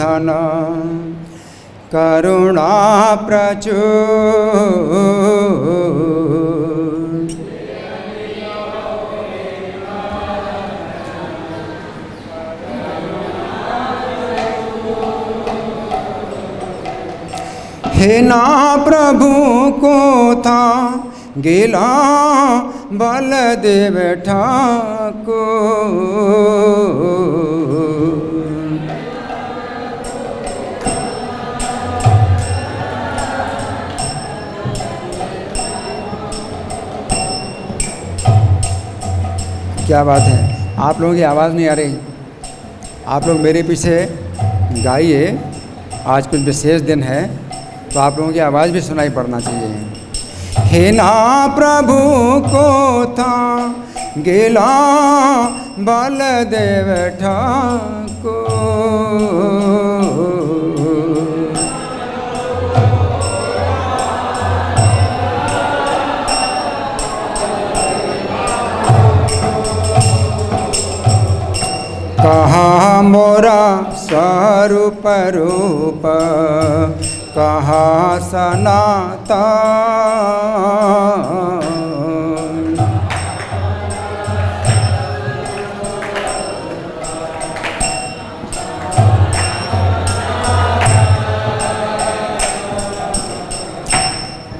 धन करुणा प्रचुर। हे ना प्रभु को था गिला बलदेव ठाकुर। क्या बात है, आप लोगों की आवाज़ नहीं आ रही। आप लोग मेरे पीछे गाइए, आज कुछ विशेष दिन है तो आप लोगों की आवाज़ भी सुनाई पड़ना चाहिए। हे ना प्रभु को था गिला बलदेव ठाकुर। कहाँ मोरा स्वरूप रूप कहाँ सनातन।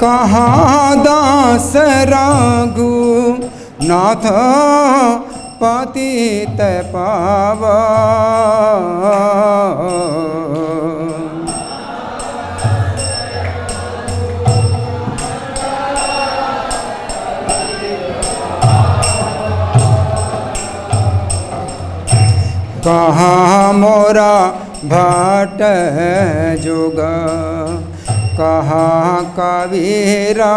कहाँ दास रघु नाथ पतित पावन। कहाँ मोरा भट्ट जुग कहाँ कबीरा।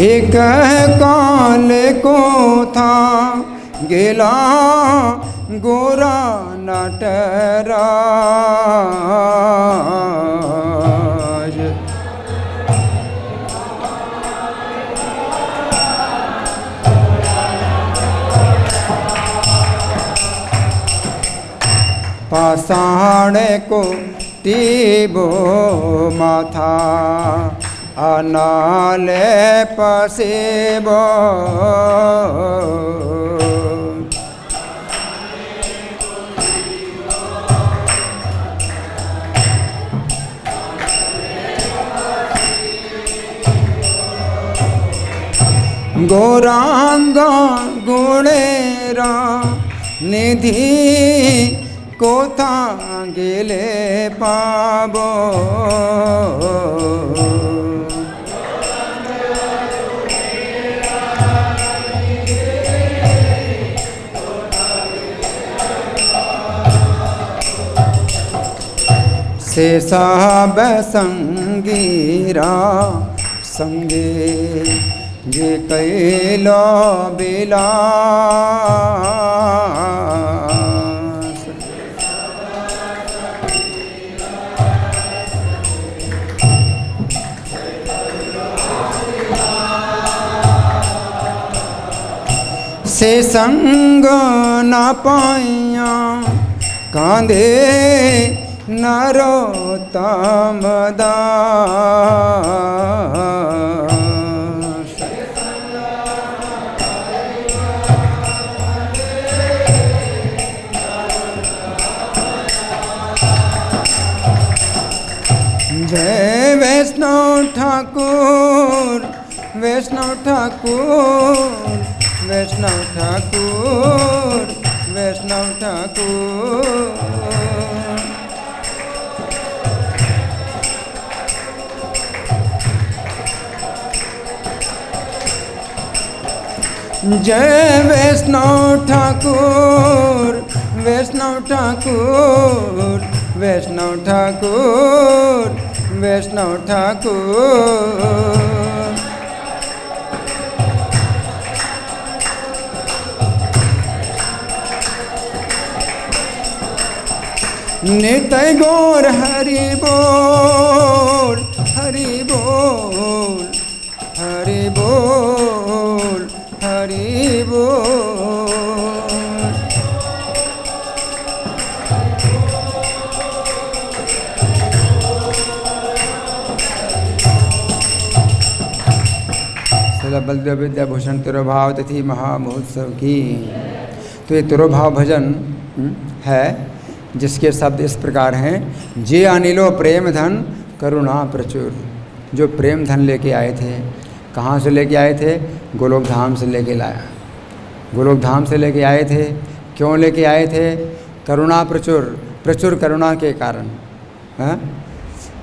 एक काल को था गिला गोरा नटराज। पाषाण को टीबो माथा अनाले पसेबो। गौरांग गुणेरा निधि कोथा गेले पाबो। से सब संगीरा संगे जे कैलो बिलास। से संग न पाया कांधे नरोत्तम दास। जय वैष्णव ठाकुर वैष्णव ठाकुर वैष्णव ठाकुर वैष्णव ठाकुर। जय वैष्णव ठाकुर वैष्णव ठाकुर वैष्णव ठाकुर वैष्णव ठाकुर। नित्य गौर हरि बोल, हरि बोल, हरि बोल, हरि बोल। श्रील बलदेव विद्याभूषण तिरुभाव तिथि महामहोत्सव की। तो ये तिरुभाव भजन है जिसके शब्द इस प्रकार हैं। जे अनिलो प्रेम धन करुणा प्रचुर। जो प्रेम धन लेके आए थे, कहाँ से लेके आए थे? गोलोक धाम से लेके लाया, गोलोक धाम से लेके आए थे। क्यों लेके आए थे? करुणा प्रचुर, प्रचुर करुणा के कारण।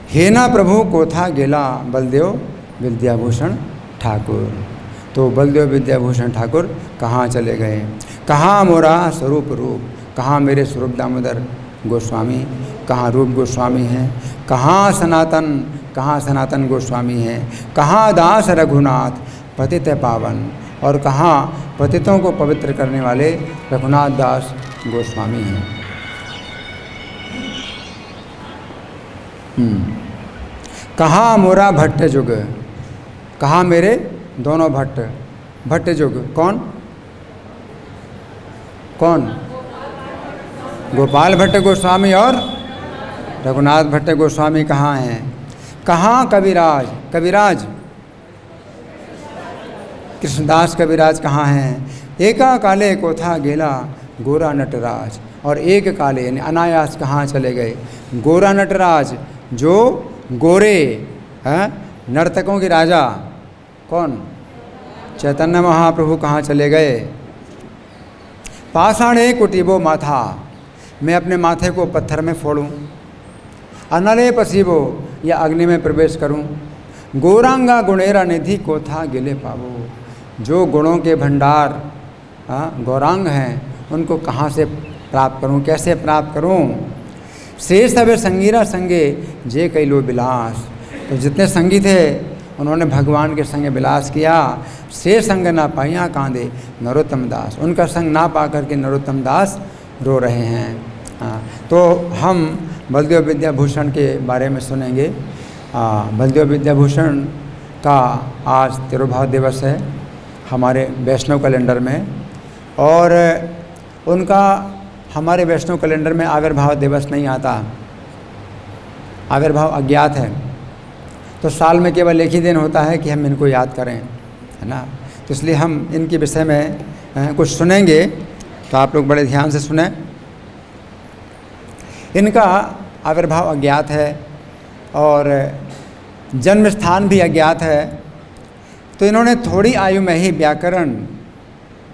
हे ना प्रभु को था गेला बलदेव विद्याभूषण ठाकुर। तो बलदेव विद्याभूषण ठाकुर कहाँ चले गए? कहाँ मोरा स्वरूप रूप, कहाँ मेरे स्वरूप दामोदर गोस्वामी, कहाँ रूप गोस्वामी हैं? कहाँ सनातन गोस्वामी हैं? कहाँ दास रघुनाथ पतित पावन, और कहाँ पतितों को पवित्र करने वाले रघुनाथ दास गोस्वामी हैं? कहाँ मोरा भट्ट जुग, कहाँ मेरे दोनों भट्ट? भट्ट जुग कौन कौन? गोपाल भट्ट गोस्वामी और रघुनाथ भट्ट गोस्वामी कहाँ हैं? कहाँ कविराज, कविराज कृष्णदास कविराज कहाँ हैं? एका काले को था गेला गोरा नटराज, और एक काले यानी अनायास कहाँ चले गए? गोरा नटराज, जो गोरे नर्तकों के राजा कौन? चैतन्य महाप्रभु कहाँ चले गए? पाषाणे कुटिबो माथा, मैं अपने माथे को पत्थर में फोड़ूं। अनले पसीबो, या अग्नि में प्रवेश करूं। गौरांगा गुणेरा निधि को था गिले पावो, जो गुणों के भंडार गौरांग हैं उनको कहाँ से प्राप्त करूं, कैसे प्राप्त करूं? शेष सबे संगीरा संगे जे कई लो विलास। तो जितने संगी थे उन्होंने भगवान के संग विलास किया। से संग ना पाइया कांदे नरोत्तम दास, उनका संग ना पा करके नरोत्तम दास रो रहे हैं। तो हम बलदेव विद्याभूषण के बारे में सुनेंगे। बलदेव विद्याभूषण का आज तिरुभाव दिवस है हमारे वैष्णव कैलेंडर में, और उनका हमारे वैष्णव कैलेंडर में आविर्भाव दिवस नहीं आता, आविर्भाव अज्ञात है। तो साल में केवल एक ही दिन होता है कि हम इनको याद करें, है ना। तो इसलिए हम इनके विषय में कुछ सुनेंगे, तो आप लोग बड़े ध्यान से सुने। इनका आविर्भाव अज्ञात है और जन्म स्थान भी अज्ञात है। तो इन्होंने थोड़ी आयु में ही व्याकरण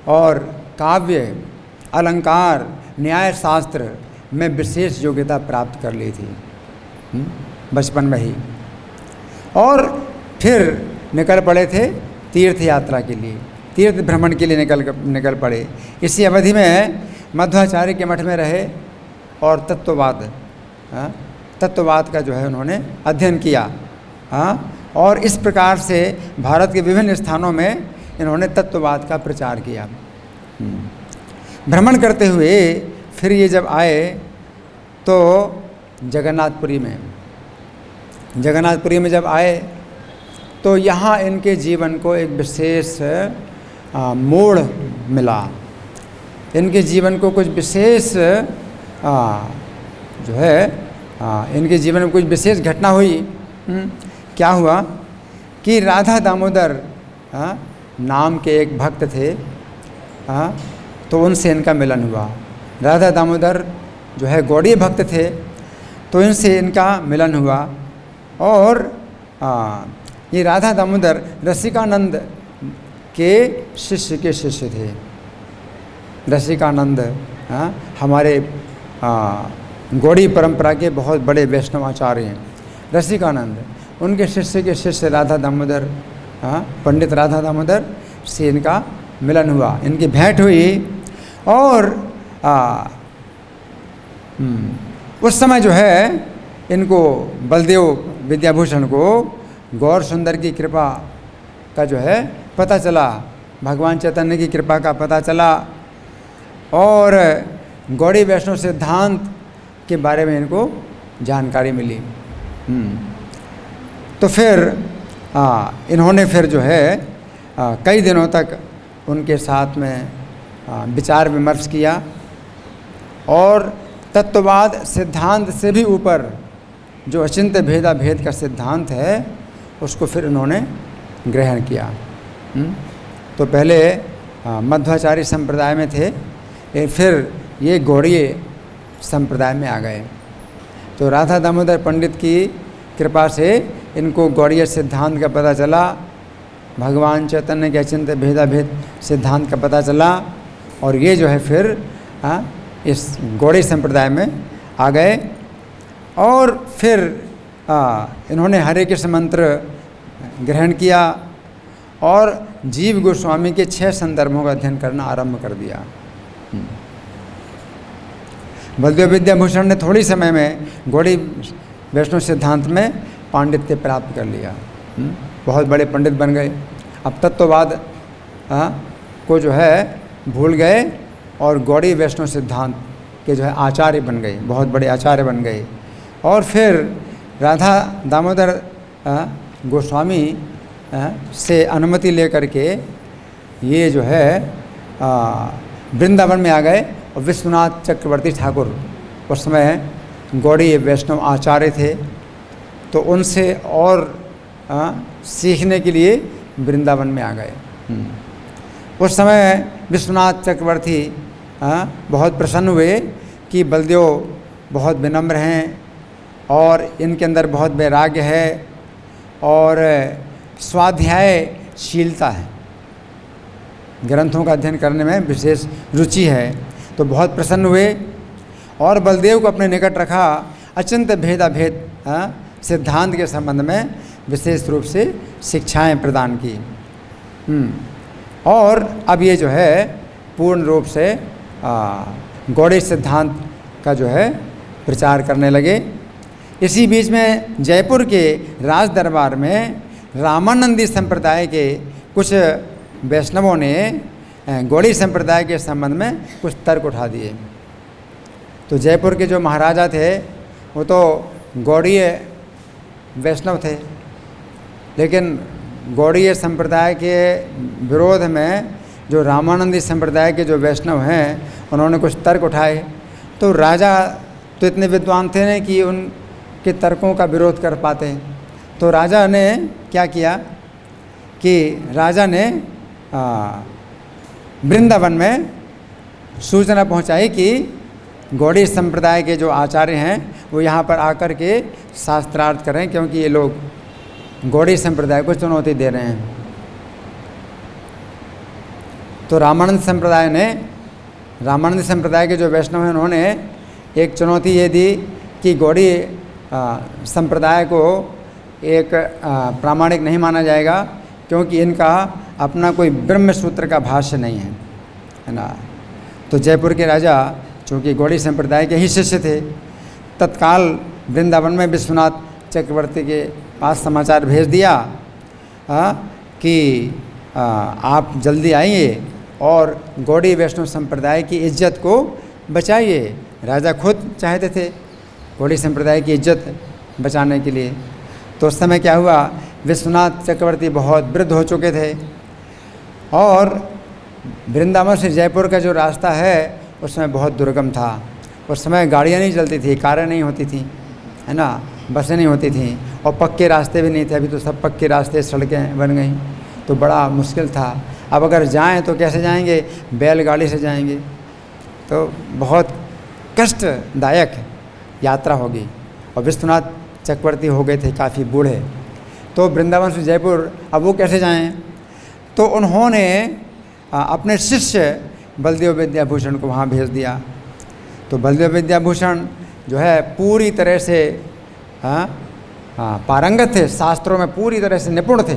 और काव्य, अलंकार, न्याय शास्त्र में विशेष योग्यता प्राप्त कर ली थी बचपन में ही, और फिर निकल पड़े थे तीर्थ यात्रा के लिए, तीर्थ भ्रमण के लिए निकल पड़े। इसी अवधि में मध्वाचार्य के मठ में रहे और तत्ववाद का जो है उन्होंने अध्ययन किया। और इस प्रकार से भारत के विभिन्न स्थानों में इन्होंने तत्ववाद का प्रचार किया। भ्रमण करते हुए फिर ये जब आए तो जगन्नाथपुरी में जब आए तो यहाँ इनके जीवन को एक विशेष मोड़ मिला। इनके जीवन को कुछ विशेष जो है इनके जीवन में कुछ विशेष घटना हुई। क्या हुआ कि राधा दामोदर नाम के एक भक्त थे, तो उनसे इनका मिलन हुआ। राधा दामोदर जो है गौड़ीय भक्त थे, तो इनसे इनका मिलन हुआ। और ये राधा दामोदर रसिकानंद के शिष्य के शिष्य थे। रसिकानंद हमारे गौड़ी परंपरा के बहुत बड़े वैष्णव आचार्य हैं। रसिकानंद उनके शिष्य के शिष्य राधा दामोदर, पंडित राधा दामोदर से इनका मिलन हुआ, इनकी भेंट हुई। और उस समय जो है इनको बलदेव विद्याभूषण को गौर सुंदर की कृपा का जो है पता चला, भगवान चैतन्य की कृपा का पता चला। और गौड़ी वैष्णव सिद्धांत के बारे में इनको जानकारी मिली। तो फिर इन्होंने फिर जो है कई दिनों तक उनके साथ में विचार विमर्श किया और तत्ववाद सिद्धांत से भी ऊपर जो अचिंत्य भेदा भेद का सिद्धांत है उसको फिर उन्होंने ग्रहण किया। तो पहले मध्वाचार्य संप्रदाय में थे, फिर ये गौड़ीय संप्रदाय में आ गए। तो राधा दामोदर पंडित की कृपा से इनको गौड़ीय सिद्धांत का पता चला, भगवान चैतन्य के अचिंत्य भेदा भेद सिद्धांत का पता चला और ये जो है फिर इस गौड़ीय संप्रदाय में आ गए। और फिर इन्होंने हरे कृष्ण मंत्र ग्रहण किया और जीव गोस्वामी के 6 संदर्भों का अध्ययन करना आरंभ कर दिया। बलदेव विद्याभूषण ने थोड़ी समय में गौड़ीय वैष्णव सिद्धांत में पांडित्य प्राप्त कर लिया, बहुत बड़े पंडित बन गए। अब तत्ववाद को जो है भूल गए और गौड़ीय वैष्णव सिद्धांत के जो है आचार्य बन गए, बहुत बड़े आचार्य बन गए। और फिर राधा दामोदर गोस्वामी से अनुमति लेकर के ये जो है वृंदावन में आ गए और विश्वनाथ चक्रवर्ती ठाकुर उस समय गौड़ीय वैष्णव आचार्य थे, तो उनसे और सीखने के लिए वृंदावन में आ गए। उस समय विश्वनाथ चक्रवर्ती बहुत प्रसन्न हुए कि बलदेव बहुत विनम्र हैं और इनके अंदर बहुत वैराग्य है और स्वाध्यायशीलता है, ग्रंथों का अध्ययन करने में विशेष रुचि है। तो बहुत प्रसन्न हुए और बलदेव को अपने निकट रखा, अचिंत्य भेदा भेद सिद्धांत के संबंध में विशेष रूप से शिक्षाएं प्रदान की। और अब ये जो है पूर्ण रूप से गौड़ीय सिद्धांत का जो है प्रचार करने लगे। इसी बीच में जयपुर के राज दरबार में रामानंदी संप्रदाय के कुछ वैष्णवों ने गौड़ीय संप्रदाय के संबंध में कुछ तर्क उठा दिए। तो जयपुर के जो महाराजा थे वो तो गौड़ीय वैष्णव थे, लेकिन गौड़ीय संप्रदाय के विरोध में जो रामानंदी संप्रदाय के जो वैष्णव हैं उन्होंने कुछ तर्क उठाए। तो राजा तो इतने विद्वान थे नहीं कि उनके तर्कों का विरोध कर पाते। तो राजा ने क्या किया कि राजा ने वृंदावन में सूचना पहुंचाई कि गौड़ीय संप्रदाय के जो आचार्य हैं वो यहाँ पर आकर के शास्त्रार्थ करें, क्योंकि ये लोग गौड़ीय संप्रदाय को चुनौती दे रहे हैं। तो रामानंद संप्रदाय के जो वैष्णव हैं उन्होंने एक चुनौती ये दी कि गौड़ीय संप्रदाय को एक प्रामाणिक नहीं माना जाएगा, क्योंकि इनका अपना कोई ब्रह्म सूत्र का भाष्य नहीं है ना। तो जयपुर के राजा चूँकि गौड़ीय संप्रदाय के ही शिष्य थे, तत्काल वृंदावन में विश्वनाथ चक्रवर्ती के पास समाचार भेज दिया कि आप जल्दी आइए और गौड़ीय वैष्णव संप्रदाय की इज्जत को बचाइए। राजा खुद चाहते थे गौड़ीय संप्रदाय की इज्जत बचाने के लिए। तो उस समय क्या हुआ, विश्वनाथ चक्रवर्ती बहुत वृद्ध हो चुके थे और वृंदावन से जयपुर का जो रास्ता है उसमें बहुत दुर्गम था। उस समय गाड़ियाँ नहीं चलती थी, कारें नहीं होती थी, है ना, बसें नहीं होती थी और पक्के रास्ते भी नहीं थे। अभी तो सब पक्के रास्ते, सड़कें बन गई, तो बड़ा मुश्किल था। अब अगर जाएं तो कैसे जाएंगे, बैलगाड़ी से जाएंगे, तो बहुत कष्टदायक यात्रा होगी। और विश्वनाथ चक्रवर्ती हो गए थे काफ़ी बूढ़े, तो वृंदावन से जयपुर अब वो कैसे जाएं। तो उन्होंने अपने शिष्य बलदेव विद्याभूषण को वहाँ भेज दिया। तो बलदेव विद्याभूषण जो है पूरी तरह से पारंगत थे, शास्त्रों में पूरी तरह से निपुण थे।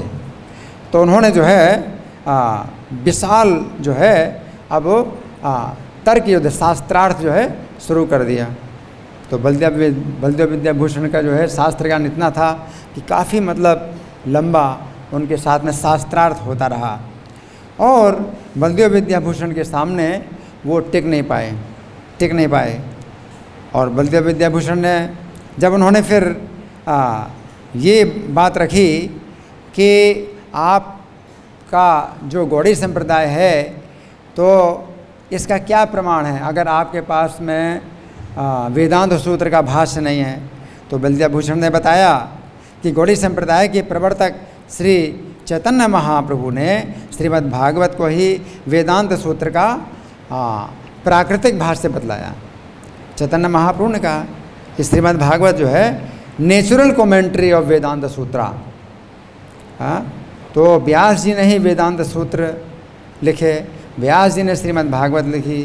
तो उन्होंने जो है विशाल जो है अब तर्क युद्ध, शास्त्रार्थ जो है शुरू कर दिया। तो बलदेव विद्याभूषण का जो है शास्त्र ज्ञान इतना था कि काफ़ी मतलब लंबा उनके साथ में शास्त्रार्थ होता रहा और बलदेव विद्याभूषण के सामने वो टिक नहीं पाए। और बलदेव विद्याभूषण ने जब उन्होंने फिर ये बात रखी कि आपका जो गौड़ी संप्रदाय है तो इसका क्या प्रमाण है, अगर आपके पास में वेदांत सूत्र का भाष्य नहीं है। तो बलदेवभूषण ने बताया कि गौड़ी संप्रदाय के प्रवर्तक श्री चैतन्य महाप्रभु ने श्रीमद् भागवत को ही वेदांत सूत्र का प्राकृतिक भाष्य बतलाया। चैतन्य महाप्रभु ने कहा कि श्रीमद् भागवत जो है नेचुरल कमेंट्री ऑफ वेदांत सूत्रा। तो व्यास जी ने ही वेदांत सूत्र लिखे, व्यास जी ने श्रीमद् भागवत लिखी,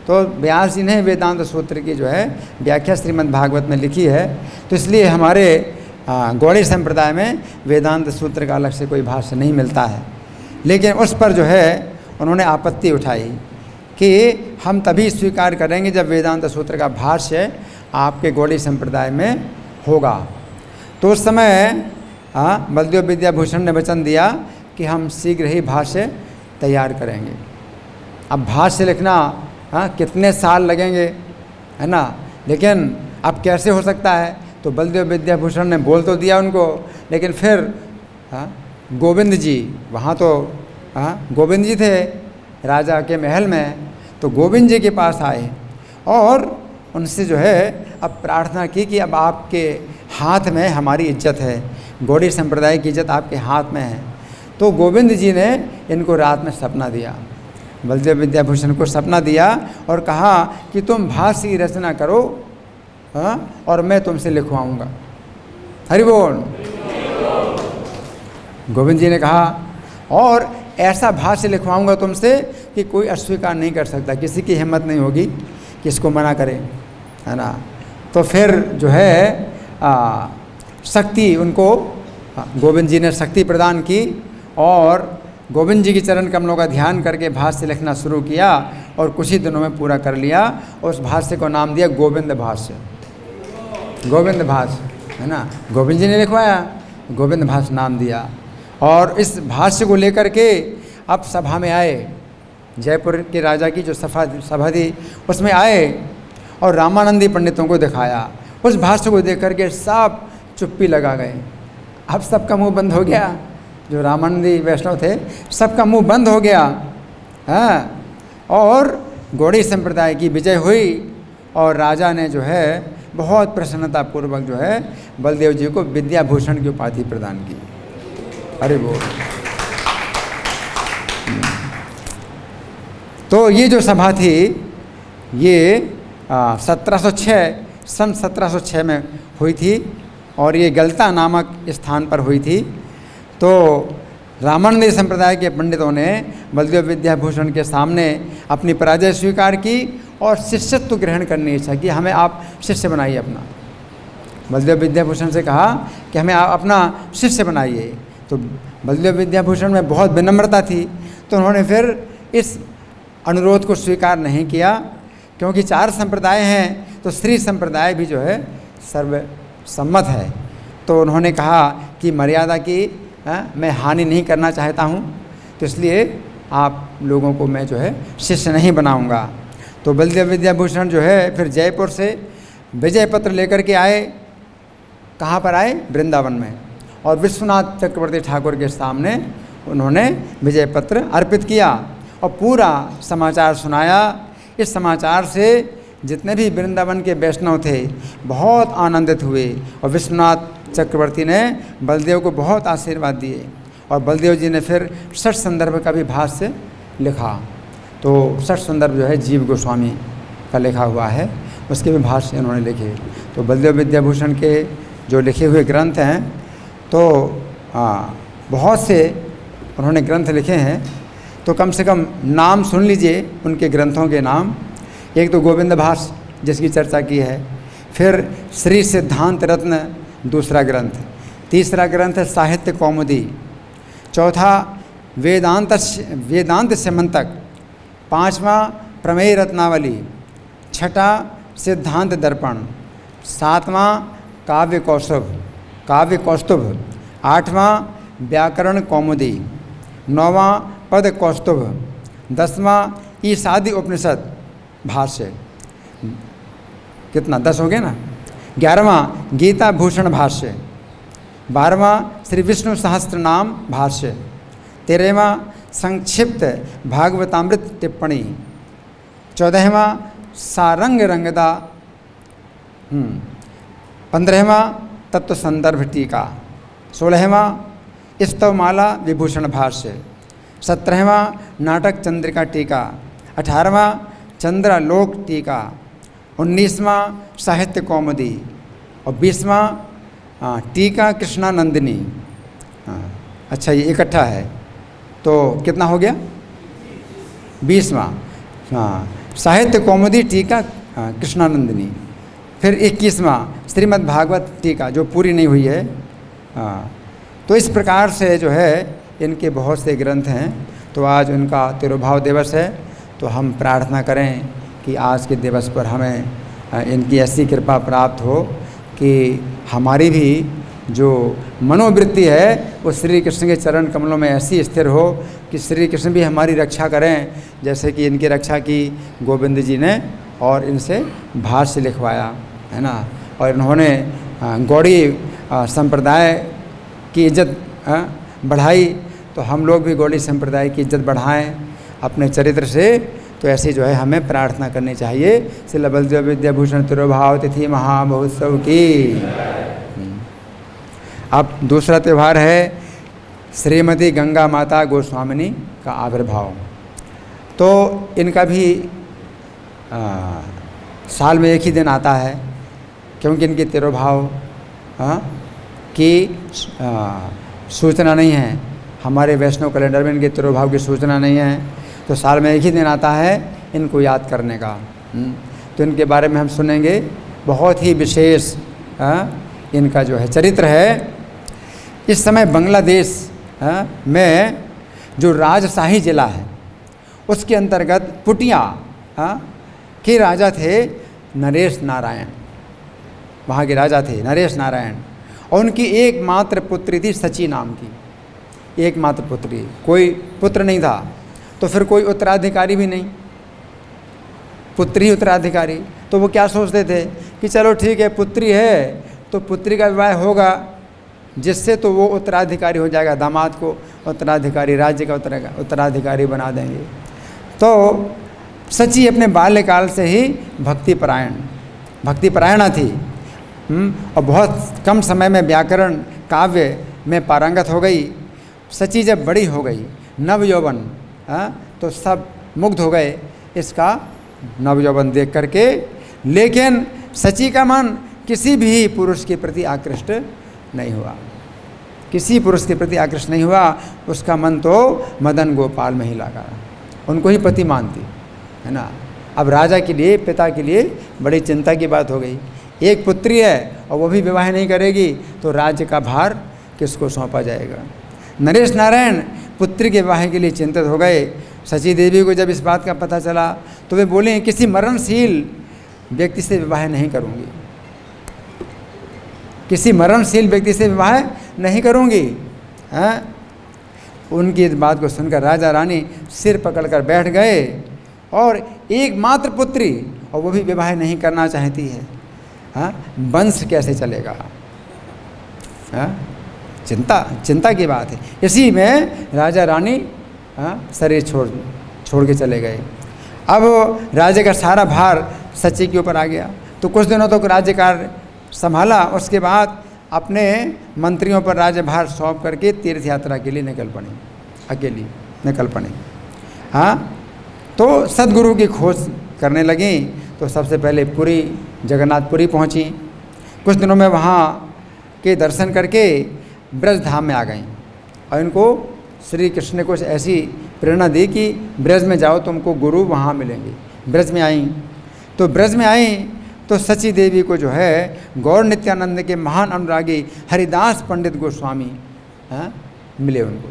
तो व्यास जी ने वेदांत सूत्र की जो है व्याख्या श्रीमद् भागवत में लिखी है। तो इसलिए हमारे गौड़ी संप्रदाय में वेदांत सूत्र का अलग से कोई भाष्य नहीं मिलता है। लेकिन उस पर जो है उन्होंने आपत्ति उठाई कि हम तभी स्वीकार करेंगे जब वेदांत सूत्र का भाष्य आपके गौड़ी संप्रदाय में होगा। तो उस समय बलदेव विद्याभूषण ने वचन दिया कि हम शीघ्र ही भाष्य तैयार करेंगे। अब भाष्य लिखना कितने साल लगेंगे, है ना, लेकिन अब कैसे हो सकता है। तो बलदेव विद्याभूषण ने बोल तो दिया उनको, लेकिन फिर गोविंद जी वहाँ तो गोविंद जी थे राजा के महल में, तो गोविंद जी के पास आए और उनसे जो है अब प्रार्थना की कि अब आपके हाथ में हमारी इज्जत है, गौड़ी संप्रदाय की इज्जत आपके हाथ में है। तो गोविंद जी ने इनको रात में सपना दिया, बलदेव विद्याभूषण को सपना दिया और कहा कि तुम भाष्य की रचना करो और मैं तुमसे लिखवाऊंगा। हरि बोल। गोविंद जी ने कहा और ऐसा भाष्य लिखवाऊंगा तुमसे कि कोई अस्वीकार नहीं कर सकता, किसी की हिम्मत नहीं होगी कि इसको मना करे, है ना। तो फिर जो है शक्ति उनको गोविंद जी ने शक्ति प्रदान की और गोविंद जी की चरण कमलों का ध्यान करके भाष्य लिखना शुरू किया और कुछ ही दिनों में पूरा कर लिया। और उस भाष्य को नाम दिया गोविंद भाष्य, गोविंद भाष्य, है ना। गोविंद जी ने लिखवाया, गोविंद भाष्य नाम दिया। और इस भाष्य को लेकर के अब सभा में आए, जयपुर के राजा की जो सभा थी उसमें आए और रामानंदी पंडितों को दिखाया। उस भाष्य को देख करके सब चुप्पी लगा गए। अब सबका मुंह बंद हो गया, जो रामानंदी वैष्णव थे सबका मुंह बंद हो गया। और गौड़ी संप्रदाय की विजय हुई और राजा ने जो है बहुत प्रसन्नतापूर्वक जो है बलदेव जी को विद्याभूषण की उपाधि प्रदान की। अरे वो तो ये जो सभा थी ये 1706 सन 1706 में हुई थी और ये गलता नामक स्थान पर हुई थी। तो रामानंदी संप्रदाय के पंडितों ने बलदेव विद्याभूषण के सामने अपनी पराजय स्वीकार की और शिष्यत्व ग्रहण करने की इच्छा की, हमें आप शिष्य बनाइए अपना। बलदेव विद्याभूषण से कहा कि हमें आप अपना शिष्य बनाइए। तो बलदेव विद्याभूषण में बहुत विनम्रता थी, तो उन्होंने फिर इस अनुरोध को स्वीकार नहीं किया, क्योंकि 4 संप्रदाय हैं तो श्री संप्रदाय भी जो है सर्वसम्मत है। तो उन्होंने कहा कि मर्यादा की मैं हानि नहीं करना चाहता हूँ, तो इसलिए आप लोगों को मैं जो है शिष्य नहीं बनाऊँगा। तो बलदेव विद्याभूषण जो है फिर जयपुर से विजय पत्र लेकर के आए। कहाँ पर आए? वृंदावन में। और विश्वनाथ चक्रवर्ती ठाकुर के सामने उन्होंने विजय पत्र अर्पित किया और पूरा समाचार सुनाया। इस समाचार से जितने भी वृंदावन के वैष्णव थे बहुत आनंदित हुए और विश्वनाथ चक्रवर्ती ने बलदेव को बहुत आशीर्वाद दिए। और बलदेव जी ने फिर 6 संदर्भ का भी भाष्य लिखा। तो 6 संदर्भ जो है जीव गोस्वामी का लिखा हुआ है, उसके भी भाष्य उन्होंने लिखे। तो बलदेव विद्याभूषण के जो लिखे हुए ग्रंथ हैं तो बहुत से उन्होंने ग्रंथ लिखे हैं। तो कम से कम नाम सुन लीजिए उनके ग्रंथों के नाम। एक तो गोविंद भाष्य जिसकी चर्चा की है, फिर श्री सिद्धांत रत्न दूसरा ग्रंथ, तीसरा ग्रंथ है साहित्य कौमुदी, चौथा वेदांत स्यमंतक, 5वां प्रमेय रत्नावली, 6ठा सिद्धांत दर्पण, 7वां काव्य कौस्तुभ, 8वां व्याकरण कौमुदी, 9वां पद कौस्तुभ, 10वां ईसादी उपनिषद भाष्य, कितना 10 हो गए ना। 11वां गीता भूषण भाष्य, 12वां श्री विष्णु सहस्त्र नाम भाष्य, 13वां संक्षिप्त भागवतामृत टिप्पणी, 14वां सारंग रंगदा, 15वां तत्व संदर्भ टीका, 16वां स्तवमाला विभूषण भाष्य, 17वां नाटक चंद्रिका टीका, 18वां चंद्रालोक टीका, 19वां साहित्य कौमुदी और 20वां टीका कृष्णानंदिनी। अच्छा ये इकट्ठा है तो कितना हो गया? 20वां साहित्य कौमुदी टीका कृष्णानंदिनी। फिर 21वां श्रीमद् भागवत टीका जो पूरी नहीं हुई है। तो इस प्रकार से जो है इनके बहुत से ग्रंथ हैं। तो आज उनका तिरुभाव दिवस है, तो हम प्रार्थना करें कि आज के दिवस पर हमें इनकी ऐसी कृपा प्राप्त हो कि हमारी भी जो मनोवृत्ति है वो श्री कृष्ण के चरण कमलों में ऐसी स्थिर हो कि श्री कृष्ण भी हमारी रक्षा करें, जैसे कि इनकी रक्षा की गोविंद जी ने और इनसे भाष्य लिखवाया है ना। और इन्होंने गौड़ी संप्रदाय की इज्जत बढ़ाई, तो हम लोग भी गौड़ी संप्रदाय की इज्जत बढ़ाएं अपने चरित्र से। तो ऐसी जो है हमें प्रार्थना करनी चाहिए। श्री बलदेव विद्याभूषण तिरुभाव तिथि महामहोत्सव की। अब दूसरा त्यौहार है श्रीमती गंगा माता गोस्वामिनी का आविर्भाव। तो इनका भी साल में एक ही दिन आता है, क्योंकि इनके तिरुभाव की सूचना नहीं है। हमारे वैष्णव कैलेंडर में इनके तिरुभाव की सूचना नहीं है, तो साल में एक ही दिन आता है इनको याद करने का। तो इनके बारे में हम सुनेंगे। बहुत ही विशेष इनका जो है चरित्र है। इस समय बांग्लादेश में जो राजशाही ज़िला है उसके अंतर्गत पुटिया के राजा थे नरेश नारायण। वहाँ के राजा थे नरेश नारायण, और उनकी एकमात्र पुत्री थी सची नाम की, एकमात्र पुत्री। कोई पुत्र नहीं था, तो फिर कोई उत्तराधिकारी भी नहीं, पुत्री ही उत्तराधिकारी। तो वो क्या सोचते थे कि चलो ठीक है, पुत्री है तो पुत्री का विवाह होगा, जिससे तो वो उत्तराधिकारी हो जाएगा, दामाद को उत्तराधिकारी, राज्य का उत्तराधिकारी बना देंगे। तो सची अपने बाल्यकाल से ही भक्तिपरायणा थी और बहुत कम समय में व्याकरण काव्य में पारंगत हो गई। सची जब बड़ी हो गई, नव यौवन, तो सब मुग्ध हो गए इसका नव यौवन देख करके। लेकिन सची का मन किसी भी पुरुष के प्रति आकृष्ट नहीं हुआ, किसी पुरुष के प्रति आकृष्ट नहीं हुआ। उसका मन तो मदन गोपाल में ही लगा, उनको ही पति मानती है ना। अब राजा के लिए, पिता के लिए बड़ी चिंता की बात हो गई। एक पुत्री है और वो भी विवाह नहीं करेगी, तो राज्य का भार किसको सौंपा जाएगा। नरेश नारायण पुत्री के विवाह के लिए चिंतित हो गए। सची देवी को जब इस बात का पता चला तो वे बोले, किसी मरणशील व्यक्ति से विवाह नहीं करूँगी, किसी मरणशील व्यक्ति से विवाह नहीं करूँगी। उनकी इस बात को सुनकर राजा रानी सिर पकड़कर बैठ गए, और एकमात्र पुत्री और वो भी विवाह नहीं करना चाहती है, वंश कैसे चलेगा। चिंता की बात है। इसी में राजा रानी शरीर छोड़ के चले गए। अब राज्य का सारा भार सची के ऊपर आ गया। तो कुछ दिनों तक राज्य कार्य संभाला, उसके बाद अपने मंत्रियों पर राज्यभार सौंप करके तीर्थ यात्रा के लिए निकल पड़ी, अकेली निकल पड़ी। तो सदगुरु की खोज करने लगी। तो सबसे पहले पुरी, जगन्नाथपुरी पहुंची। कुछ दिनों में वहाँ के दर्शन करके ब्रज धाम में आ गई, और इनको श्री कृष्ण ने कुछ ऐसी प्रेरणा दी कि ब्रज में जाओ, तुमको गुरु वहाँ मिलेंगे। ब्रज में आई, तो ब्रज में आई तो सची देवी को जो है गौर नित्यानंद के महान अनुरागी हरिदास पंडित गोस्वामी मिले उनको।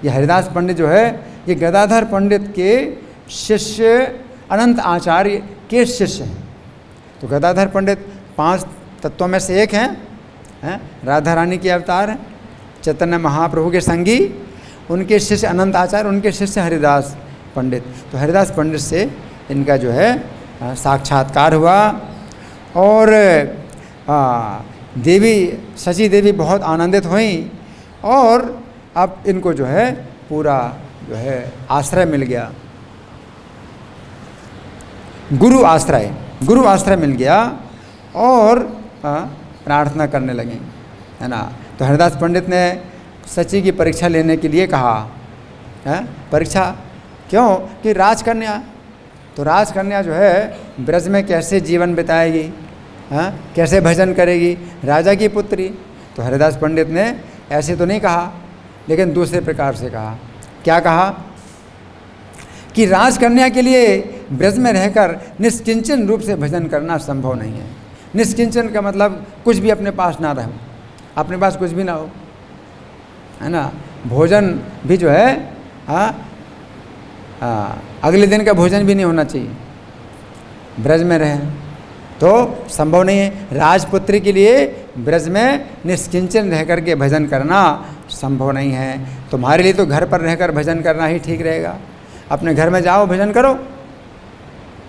ये हरिदास पंडित जो है ये गदाधर पंडित के शिष्य, अनंत आचार्य के शिष्य हैं। तो गदाधर पंडित 5 तत्वों में से एक हैं, राधा रानी के अवतार हैं, चैतन्य महाप्रभु के संगी, उनके शिष्य अनंत आचार्य, उनके शिष्य हरिदास पंडित। तो हरिदास पंडित से इनका जो है साक्षात्कार हुआ, और देवी शची देवी बहुत आनंदित हुई और अब इनको जो है पूरा जो है आश्रय मिल गया, गुरु आश्रय मिल गया और प्रार्थना करने लगे, है ना। तो हरिदास पंडित ने शची की परीक्षा लेने के लिए कहा, है परीक्षा क्यों कि राजकन्या, तो राजकन्या जो है ब्रज में कैसे जीवन बिताएगी, हाँ कैसे भजन करेगी, राजा की पुत्री। तो हरिदास पंडित ने ऐसे तो नहीं कहा, लेकिन दूसरे प्रकार से कहा। क्या कहा कि राजकन्या के लिए ब्रज में रहकर निष्किंचन रूप से भजन करना संभव नहीं है। निष्किंचन का मतलब कुछ भी अपने पास ना रहे, अपने पास कुछ भी ना हो, है ना। भोजन भी जो है अगले दिन का भोजन भी नहीं होना चाहिए, ब्रज में रहे तो संभव नहीं है। राजपुत्री के लिए ब्रज में निष्किंचन रह कर के भजन करना संभव नहीं है। तुम्हारे लिए तो घर पर रहकर भजन करना ही ठीक रहेगा, अपने घर में जाओ भजन करो।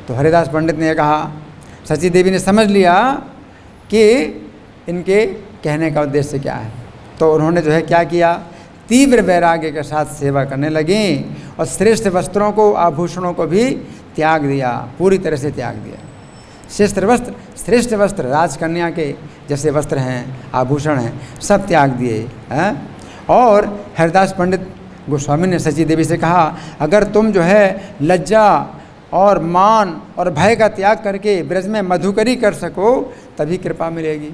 तो हरिदास पंडित ने कहा, शची देवी ने समझ लिया कि इनके कहने का उद्देश्य क्या है, तो उन्होंने जो है क्या किया, तीव्र वैराग्य के साथ सेवा करने लगी और श्रेष्ठ वस्त्रों को, आभूषणों को भी त्याग दिया, पूरी तरह से त्याग दिया। श्रेष्ठ वस्त्र राजकन्या के जैसे वस्त्र हैं, आभूषण हैं, सब त्याग दिए हैं। और हरिदास पंडित गोस्वामी ने शची देवी से कहा, अगर तुम जो है लज्जा और मान और भय का त्याग करके ब्रज में मधुकरी कर सको तभी कृपा मिलेगी।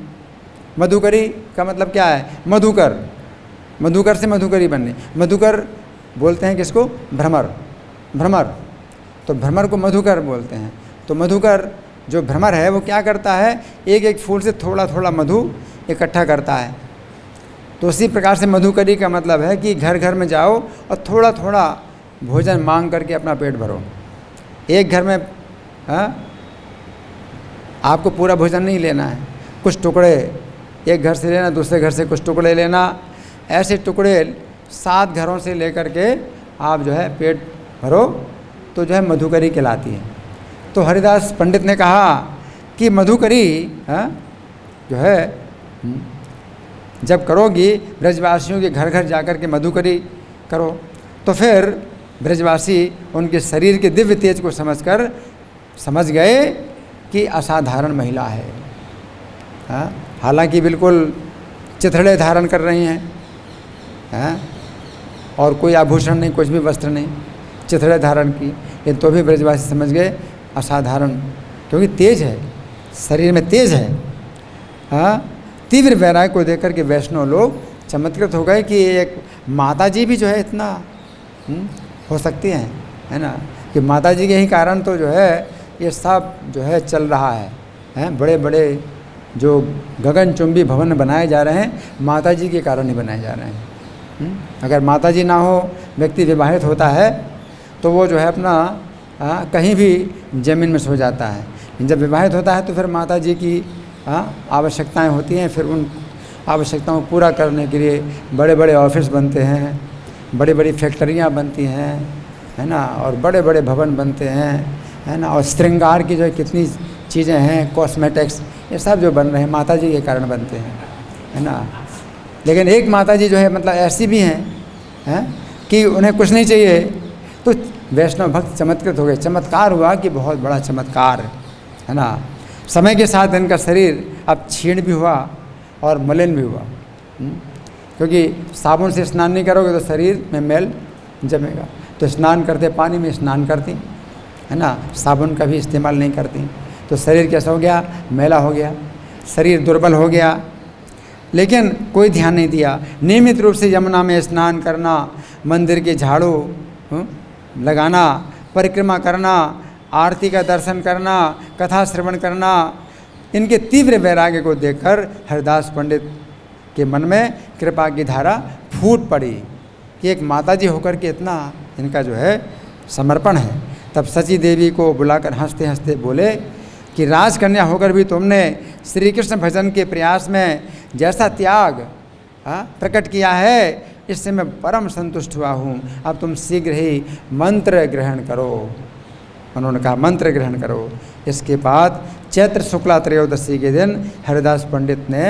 मधुकरी का मतलब क्या है, मधुकर, मधुकर से मधुकरी बनने। मधुकर बोलते हैं किसको, भ्रमर, तो भ्रमर को मधुकर बोलते हैं। तो मधुकर जो भ्रमर है वो क्या करता है, एक एक फूल से थोड़ा थोड़ा मधु इकट्ठा करता है। तो उसी प्रकार से मधुकरी का मतलब है कि घर घर में जाओ और थोड़ा थोड़ा भोजन मांग करके अपना पेट भरो। एक घर में आपको पूरा भोजन नहीं लेना है, कुछ टुकड़े एक घर से लेना, दूसरे घर से कुछ टुकड़े लेना, ऐसे टुकड़े 7 घरों से लेकर के आप जो है पेट भरो तो जो है मधुकरी कहलाती है। तो हरिदास पंडित ने कहा कि मधुकरी जो है जब करोगी, ब्रजवासियों के घर घर जाकर के मधुकरी करो, तो फिर ब्रजवासी उनके शरीर के दिव्य तेज को समझ गए कि असाधारण महिला है। हालांकि बिल्कुल चिथड़े धारण कर रही हैं, और कोई आभूषण नहीं, कुछ भी वस्त्र नहीं, चिथड़े धारण की, लेकिन तो भी ब्रजवासी समझ गए असाधारण, क्योंकि तेज है, शरीर में तेज है। तीव्र वैराग्य को देख कर के वैष्णव लोग चमत्कृत हो गए कि एक माता जी भी जो है इतना हो सकती हैं, है ना, कि माता जी के ही कारण तो जो है ये सब जो है चल रहा है। बड़े बड़े जो गगनचुंबी भवन बनाए जा रहे हैं माता जी के कारण ही बनाए जा रहे हैं। अगर माता जी ना हो, व्यक्ति विवाहित होता है तो वो जो है अपना कहीं भी ज़मीन में सो जाता है। जब विवाहित होता है तो फिर माता जी की आवश्यकताएं होती हैं, फिर उन आवश्यकताओं को पूरा करने के लिए बड़े बड़े ऑफिस बनते हैं, बड़ी बड़ी फैक्ट्रियाँ बनती हैं, है ना, और बड़े बड़े भवन बनते हैं, है ना, और श्रृंगार की जो कितनी चीज़ें हैं, कॉस्मेटिक्स, ये सब जो बन रहे हैं माता जी के कारण बनते हैं, है ना। लेकिन एक माता जी जो है मतलब ऐसी भी हैं कि उन्हें कुछ नहीं चाहिए, तो वैष्णव भक्त चमत्कृत हो गए। चमत्कार हुआ कि बहुत बड़ा चमत्कार, है ना। समय के साथ इनका शरीर अब क्षीण भी हुआ और मलिन भी हुआ, क्योंकि साबुन से स्नान नहीं करोगे तो शरीर में मैल जमेगा। तो स्नान करते पानी में स्नान करती, है ना, साबुन का भी इस्तेमाल नहीं करती, तो शरीर कैसा हो गया, मैला हो गया, शरीर दुर्बल हो गया। लेकिन कोई ध्यान नहीं दिया। नियमित रूप से यमुना में स्नान करना, मंदिर के झाड़ू लगाना, परिक्रमा करना, आरती का दर्शन करना, कथा श्रवण करना, इनके तीव्र वैराग्य को देखकर हरिदास पंडित के मन में कृपा की धारा फूट पड़ी कि एक माताजी होकर के इतना इनका जो है समर्पण है। तब शची देवी को बुलाकर हंसते हंसते बोले कि राजकन्या होकर भी तुमने श्री कृष्ण भजन के प्रयास में जैसा त्याग प्रकट किया है, इससे मैं परम संतुष्ट हुआ हूँ। अब तुम शीघ्र ही मंत्र ग्रहण करो। उन्होंने कहा मंत्र ग्रहण करो। इसके बाद चैत्र शुक्ला त्रयोदशी के दिन हरिदास पंडित ने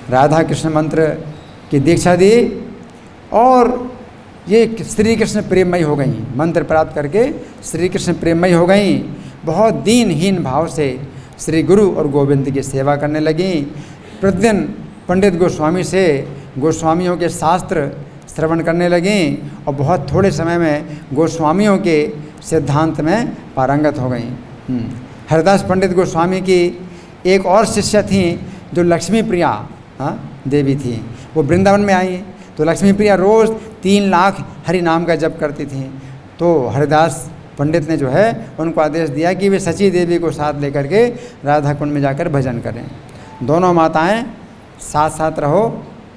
राधा कृष्ण मंत्र की दीक्षा दी और ये श्री कृष्ण प्रेममयी हो गई। मंत्र प्राप्त करके श्री कृष्ण प्रेममयी हो गई। बहुत दीनहीन भाव से श्री गुरु और गोविंद की सेवा करने लगी। प्रतिदिन पंडित गोस्वामी से गोस्वामियों के शास्त्र श्रवण करने लगी और बहुत थोड़े समय में गोस्वामियों के सिद्धांत में पारंगत हो गई। हरिदास पंडित गोस्वामी की एक और शिष्या थी जो लक्ष्मी प्रिया देवी थी। वो वृंदावन में आई तो लक्ष्मी प्रिया रोज़ 3 लाख हरि नाम का जप करती थी। तो हरिदास पंडित ने जो है उनको आदेश दिया कि वे सची देवी को साथ लेकर के राधा कुंड में जाकर भजन करें। दोनों माताएं साथ साथ रहो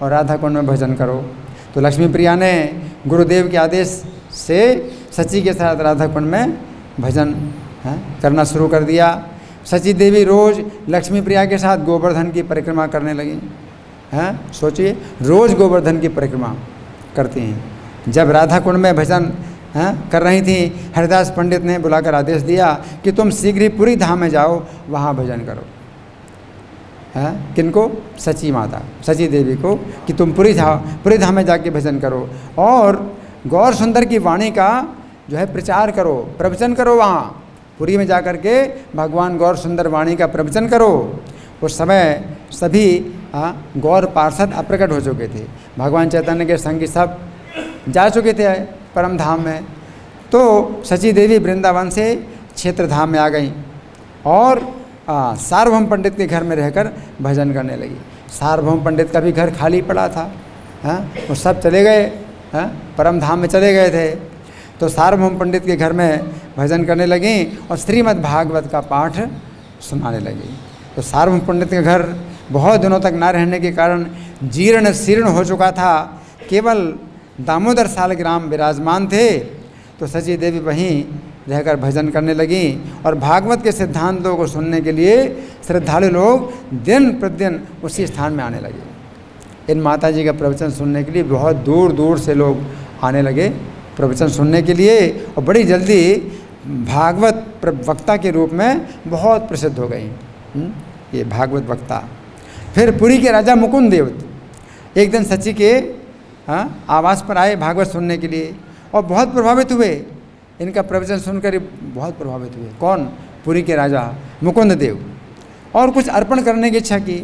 और राधा कुंड में भजन करो। तो लक्ष्मी प्रिया ने गुरुदेव के आदेश से सची के साथ राधा कुंड में भजन करना शुरू कर दिया। सची देवी रोज़ लक्ष्मी प्रिया के साथ गोवर्धन की परिक्रमा करने लगी। सोचिए, रोज़ गोवर्धन की परिक्रमा करती हैं। जब राधा कुंड में भजन कर रही थी, हरिदास पंडित ने बुलाकर आदेश दिया कि तुम शीघ्र ही पुरी धाम में जाओ, वहाँ भजन करो। किनको? सची माता, सची देवी को कि तुम पुरी धाम में जाके भजन करो और गौर सुंदर की वाणी का जो है प्रचार करो, प्रवचन करो। वहाँ पुरी में जाकर के भगवान गौर सुंदर वाणी का प्रवचन करो। उस समय सभी गौर पार्षद अप्रकट हो चुके थे। भगवान चैतन्य के संगी सब जा चुके थे परम धाम में। तो सची देवी वृंदावन से क्षेत्र धाम में आ गई और सार्वभौम पंडित के घर में रहकर भजन करने लगी। सार्वभौम पंडित का भी घर खाली पड़ा था। वो सब चले गए, परम धाम में चले गए थे। तो सार्वभौम पंडित के घर में भजन करने लगी और श्रीमद् भागवत का पाठ सुनाने लगी। तो सार्वभौम पंडित के घर बहुत दिनों तक ना रहने के कारण जीर्ण शीर्ण हो चुका था। केवल दामोदर सालग्राम विराजमान थे। तो सची देवी वहीं रहकर भजन करने लगी और भागवत के सिद्धांतों को सुनने के लिए श्रद्धालु लोग दिन प्रतिदिन उसी स्थान में आने लगे। इन माता जी का प्रवचन सुनने के लिए बहुत दूर दूर से लोग आने लगे प्रवचन सुनने के लिए और बड़ी जल्दी भागवत वक्ता के रूप में बहुत प्रसिद्ध हो गई ये भागवत वक्ता। फिर पुरी के राजा मुकुंद देव एक दिन सची के आवास पर आए भागवत सुनने के लिए और बहुत प्रभावित हुए। इनका प्रवचन सुनकर बहुत प्रभावित हुए। कौन? पुरी के राजा मुकुंद देव। और कुछ अर्पण करने की इच्छा की।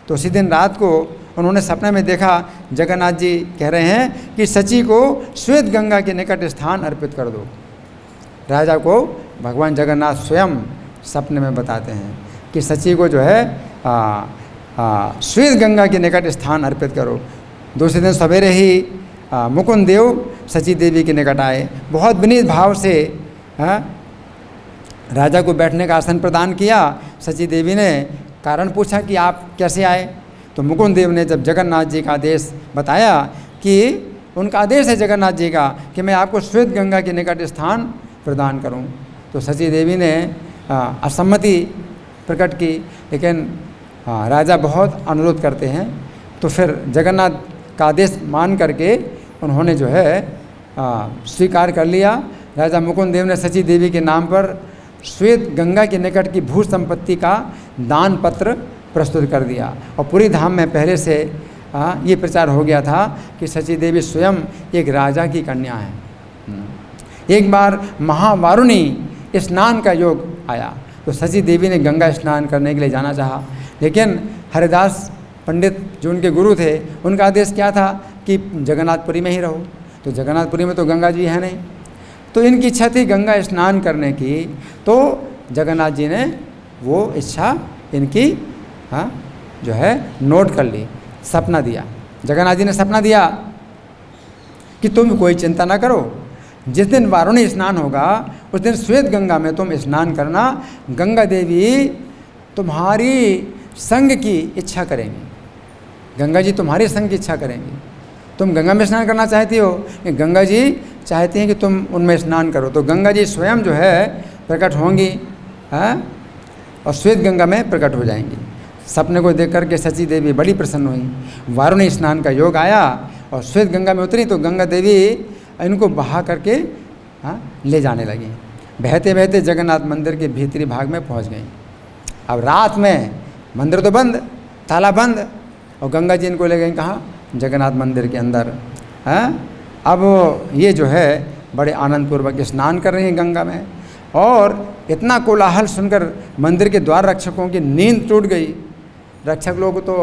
तो उसी दिन रात को उन्होंने सपने में देखा, जगन्नाथ जी कह रहे हैं कि सची को श्वेत गंगा के निकट स्थान अर्पित कर दो। राजा को भगवान जगन्नाथ स्वयं सपने में बताते हैं कि सची को जो है श्वेत गंगा के निकट स्थान अर्पित करो। दूसरे दिन सवेरे ही मुकुंद देव सची देवी के निकट आए। बहुत विनीत भाव से राजा को बैठने का आसन प्रदान किया। सची देवी ने कारण पूछा कि आप कैसे आए। तो मुकुंद देव ने जब जगन्नाथ जी का आदेश बताया कि उनका आदेश है जगन्नाथ जी का कि मैं आपको श्वेत गंगा के निकट स्थान प्रदान करूं, तो सची देवी ने असम्मति प्रकट की। लेकिन राजा बहुत अनुरोध करते हैं तो फिर जगन्नाथ का आदेश मान करके उन्होंने जो है स्वीकार कर लिया। राजा मुकुंद देव ने सची देवी के नाम पर श्वेत गंगा के निकट की भू संपत्ति का दान पत्र प्रस्तुत कर दिया और पूरी धाम में पहले से ये प्रचार हो गया था कि सची देवी स्वयं एक राजा की कन्या है। एक बार महावारुणी स्नान का योग आया तो सची देवी ने गंगा स्नान करने के लिए जाना चाहा, लेकिन हरिदास पंडित जो उनके गुरु थे उनका आदेश क्या था कि जगन्नाथपुरी में ही रहो। तो जगन्नाथपुरी में तो गंगा जी है नहीं, तो इनकी इच्छा थी गंगा स्नान करने की। तो जगन्नाथ जी ने वो इच्छा इनकी जो है नोट कर ली, सपना दिया। जगन्नाथ जी ने सपना दिया कि तुम कोई चिंता ना करो, जिस दिन वारुणी स्नान होगा उस दिन श्वेत गंगा में तुम स्नान करना, गंगा देवी तुम्हारी संग की इच्छा करेंगी। गंगा जी तुम्हारे संग की इच्छा करेंगी। तुम गंगा में स्नान करना चाहती हो, गंगा जी चाहती हैं कि तुम उनमें स्नान करो। तो गंगा जी स्वयं जो है प्रकट होंगी और श्वेत गंगा में प्रकट हो जाएंगी। सपने को देख करके सची देवी बड़ी प्रसन्न हुई। वारुणी स्नान का योग आया और श्वेत गंगा में उतरी तो गंगा देवी इनको बहा करके ले जाने लगी। बहते बहते जगन्नाथ मंदिर के भीतरी भाग में पहुंच गई। अब रात में मंदिर तो बंद, ताला बंद, और गंगा जी इनको ले गई कहाँ? जगन्नाथ मंदिर के अंदर। अब ये जो है बड़े आनंदपूर्वक स्नान कर रही हैं गंगा में, और इतना कोलाहल सुनकर मंदिर के द्वार रक्षकों की नींद टूट गई। रक्षक लोग तो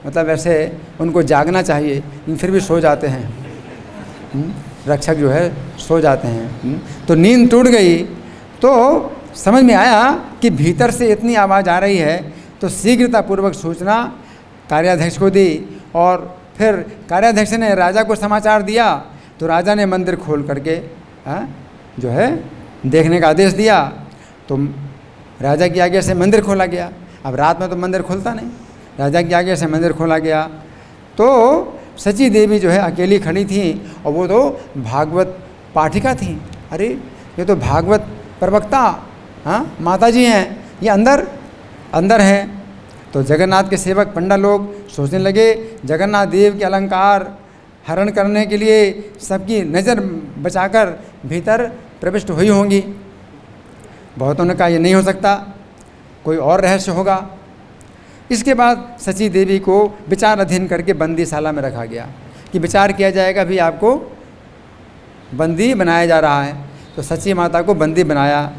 मतलब वैसे उनको जागना चाहिए, लेकिन फिर भी सो जाते हैं। रक्षक जो है सो जाते हैं। तो नींद टूट गई, तो समझ में आया कि भीतर से इतनी आवाज़ आ रही है, तो शीघ्रतापूर्वक सूचना कार्याध्यक्ष को दी, और फिर कार्याध्यक्ष ने राजा को समाचार दिया। तो राजा ने मंदिर खोल करके जो है देखने का आदेश दिया। तो राजा की आज्ञा से मंदिर खोला गया। अब रात में तो मंदिर खुलता नहीं, राजा की आज्ञा से मंदिर खोला गया। तो सची देवी जो है अकेली खड़ी थी, और वो तो भागवत पाठिका थी। अरे ये तो भागवत प्रवक्ता माता जी हैं, ये अंदर हैं। तो जगन्नाथ के सेवक पंडा लोग सोचने लगे जगन्नाथ देव के अलंकार हरण करने के लिए सबकी नज़र बचाकर भीतर प्रविष्ट हुई होंगी। बहुतों ने कहा ये नहीं हो सकता, कोई और रहस्य होगा। इसके बाद सची देवी को विचार अधीन करके बंदीशाला में रखा गया कि विचार किया जाएगा, भी आपको बंदी बनाया जा रहा है। तो सची माता को बंदी बनाया।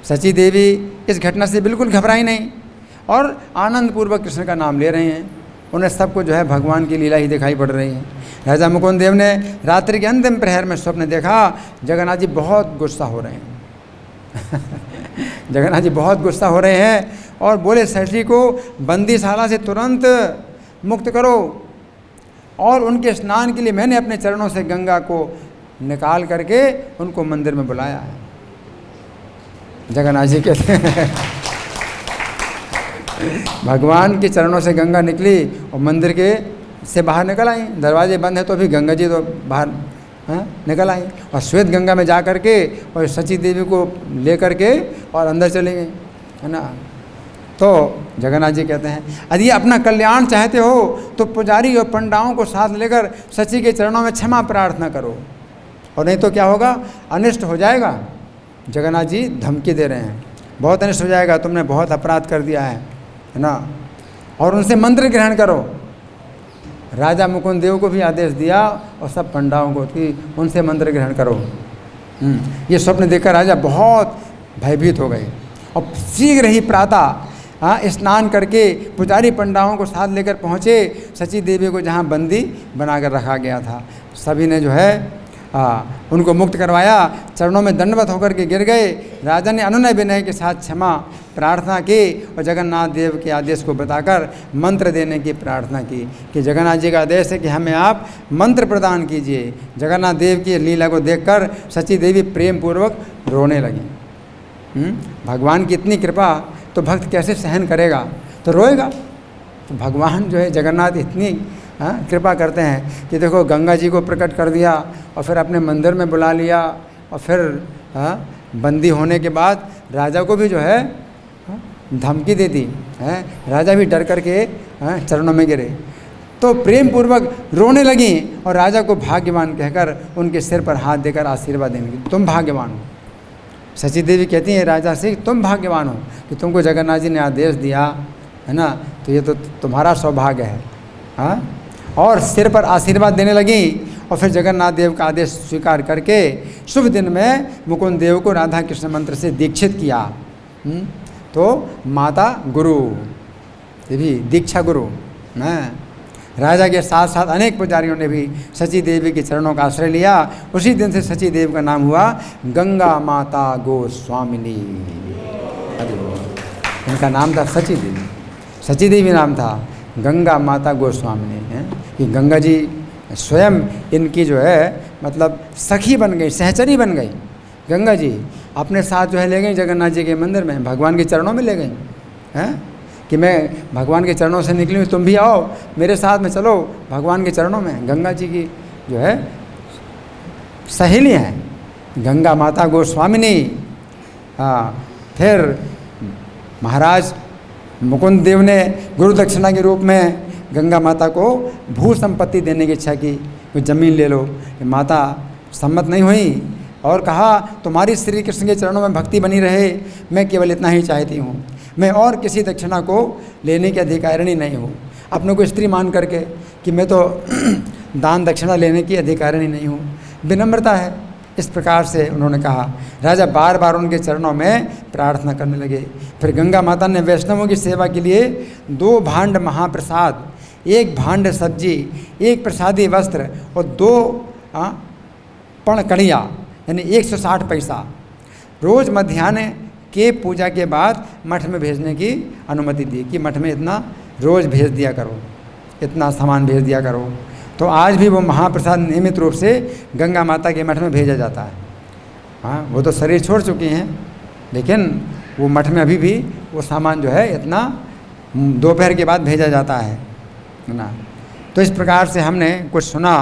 सची देवी इस घटना से बिल्कुल घबराई नहीं, और आनंदपूर्वक कृष्ण का नाम ले रहे हैं। उन्हें सबको जो है भगवान की लीला ही दिखाई पड़ रही है। राजा मुकुंद देव ने रात्रि के अंतिम प्रहर में स्वप्न देखा, जगन्नाथ जी बहुत गुस्सा हो रहे हैं। जगन्नाथ जी बहुत गुस्सा हो रहे हैं, और बोले सची को बंदीशाला से तुरंत मुक्त करो, और उनके स्नान के लिए मैंने अपने चरणों से गंगा को निकाल करके उनको मंदिर में बुलाया है। जगन्नाथ जी कहते हैं भगवान के चरणों से गंगा निकली और मंदिर के से बाहर निकल आई। दरवाजे बंद है तो भी गंगा जी तो बाहर निकल आई, और श्वेत गंगा में जा कर के और सची देवी को ले कर के और अंदर चली गई, है ना। तो जगन्नाथ जी कहते हैं यदि अपना कल्याण चाहते हो तो पुजारी और पंडाओं को साथ लेकर सची के चरणों में क्षमा प्रार्थना करो, और नहीं तो क्या होगा, अनिष्ट हो जाएगा। जगन्नाथ जी धमकी दे रहे हैं, बहुत अनिष्ट हो जाएगा, तुमने बहुत अपराध कर दिया है ना। और उनसे मंत्र ग्रहण करो। राजा मुकुंद देव को भी आदेश दिया और सब पंडाओं को कि उनसे मंत्र ग्रहण करो। ये स्वप्न देखकर राजा बहुत भयभीत हो गए, और शीघ्र ही प्रातः स्नान करके पुजारी पंडाओं को साथ लेकर पहुँचे सची देवी को जहाँ बंदी बनाकर रखा गया था। सभी ने जो है उनको मुक्त करवाया, चरणों में दंडवत होकर के गिर गए। राजा ने अनुनय विनय के साथ क्षमा प्रार्थना की, और जगन्नाथ देव के आदेश को बताकर मंत्र देने की प्रार्थना की कि जगन्नाथ जी का आदेश है कि हमें आप मंत्र प्रदान कीजिए। जगन्नाथ देव की लीला को देखकर सची देवी प्रेम पूर्वक रोने लगी। भगवान की इतनी कृपा तो भक्त कैसे सहन करेगा, तो रोएगा। तो भगवान जो है जगन्नाथ इतनी कृपा करते हैं कि देखो गंगा जी को प्रकट कर दिया, और फिर अपने मंदिर में बुला लिया, और फिर बंदी होने के बाद राजा को भी जो है धमकी दे दी है। राजा भी डर करके चरणों में गिरे, तो प्रेम पूर्वक रोने लगी, और राजा को भाग्यवान कहकर उनके सिर पर हाथ देकर आशीर्वाद देने लगी, तुम भाग्यवान हो। सची देवी कहती है राजा से तुम भाग्यवान हो कि तुमको जगन्नाथ जी ने आदेश दिया, है ना, तो ये तो तुम्हारा सौभाग्य है। और सिर पर आशीर्वाद देने लगी, और फिर जगन्नाथ देव का आदेश स्वीकार करके शुभ दिन में मुकुंद देव को राधा कृष्ण मंत्र से दीक्षित किया। तो माता गुरु, ये भी दीक्षा गुरु है। राजा के साथ साथ अनेक पुजारियों ने भी सची देवी के चरणों का आश्रय लिया। उसी दिन से सची देव का नाम हुआ गंगा माता गोस्वामिनी। इनका नाम था सची देवी, सची देवी नाम था, गंगा माता गोस्वामिनी है। कि गंगा जी स्वयं इनकी जो है मतलब सखी बन गई, सहचरी बन गई। गंगा जी अपने साथ जो है ले गई जगन्नाथ जी के मंदिर में, भगवान के चरणों में ले गई हैं कि मैं भगवान के चरणों से निकली हूँ, तुम भी आओ मेरे साथ में, चलो भगवान के चरणों में। गंगा जी की जो है सहेली हैं गंगा माता गोस्वामिनी। फिर महाराज मुकुंद देव ने गुरु दक्षिणा के रूप में गंगा माता को भू संपत्ति देने की इच्छा की, कोई ज़मीन ले लो। माता सम्मत नहीं हुई, और कहा, तुम्हारी श्री कृष्ण के चरणों में भक्ति बनी रहे, मैं केवल इतना ही चाहती हूँ। मैं और किसी दक्षिणा को लेने की अधिकारिणी नहीं हूँ। अपने को स्त्री मान करके कि मैं तो दान दक्षिणा लेने की अधिकारिणी नहीं हूँ, विनम्रता है। इस प्रकार से उन्होंने कहा। राजा बार बार उनके चरणों में प्रार्थना करने लगे। फिर गंगा माता ने वैष्णवों की सेवा के लिए 2 भांड महाप्रसाद, 1 भांड सब्जी, 1 प्रसादी वस्त्र और 2 पण कड़िया यानी 160 पैसा रोज़ मध्याह्न के पूजा के बाद मठ में भेजने की अनुमति दी कि मठ में इतना रोज़ भेज दिया करो, इतना सामान भेज दिया करो। तो आज भी वो महाप्रसाद नियमित रूप से गंगा माता के मठ में भेजा जाता है। हाँ, वो तो शरीर छोड़ चुकी हैं, लेकिन वो मठ में अभी भी वो सामान जो है इतना दोपहर के बाद भेजा जाता है ना। तो इस प्रकार से हमने कुछ सुना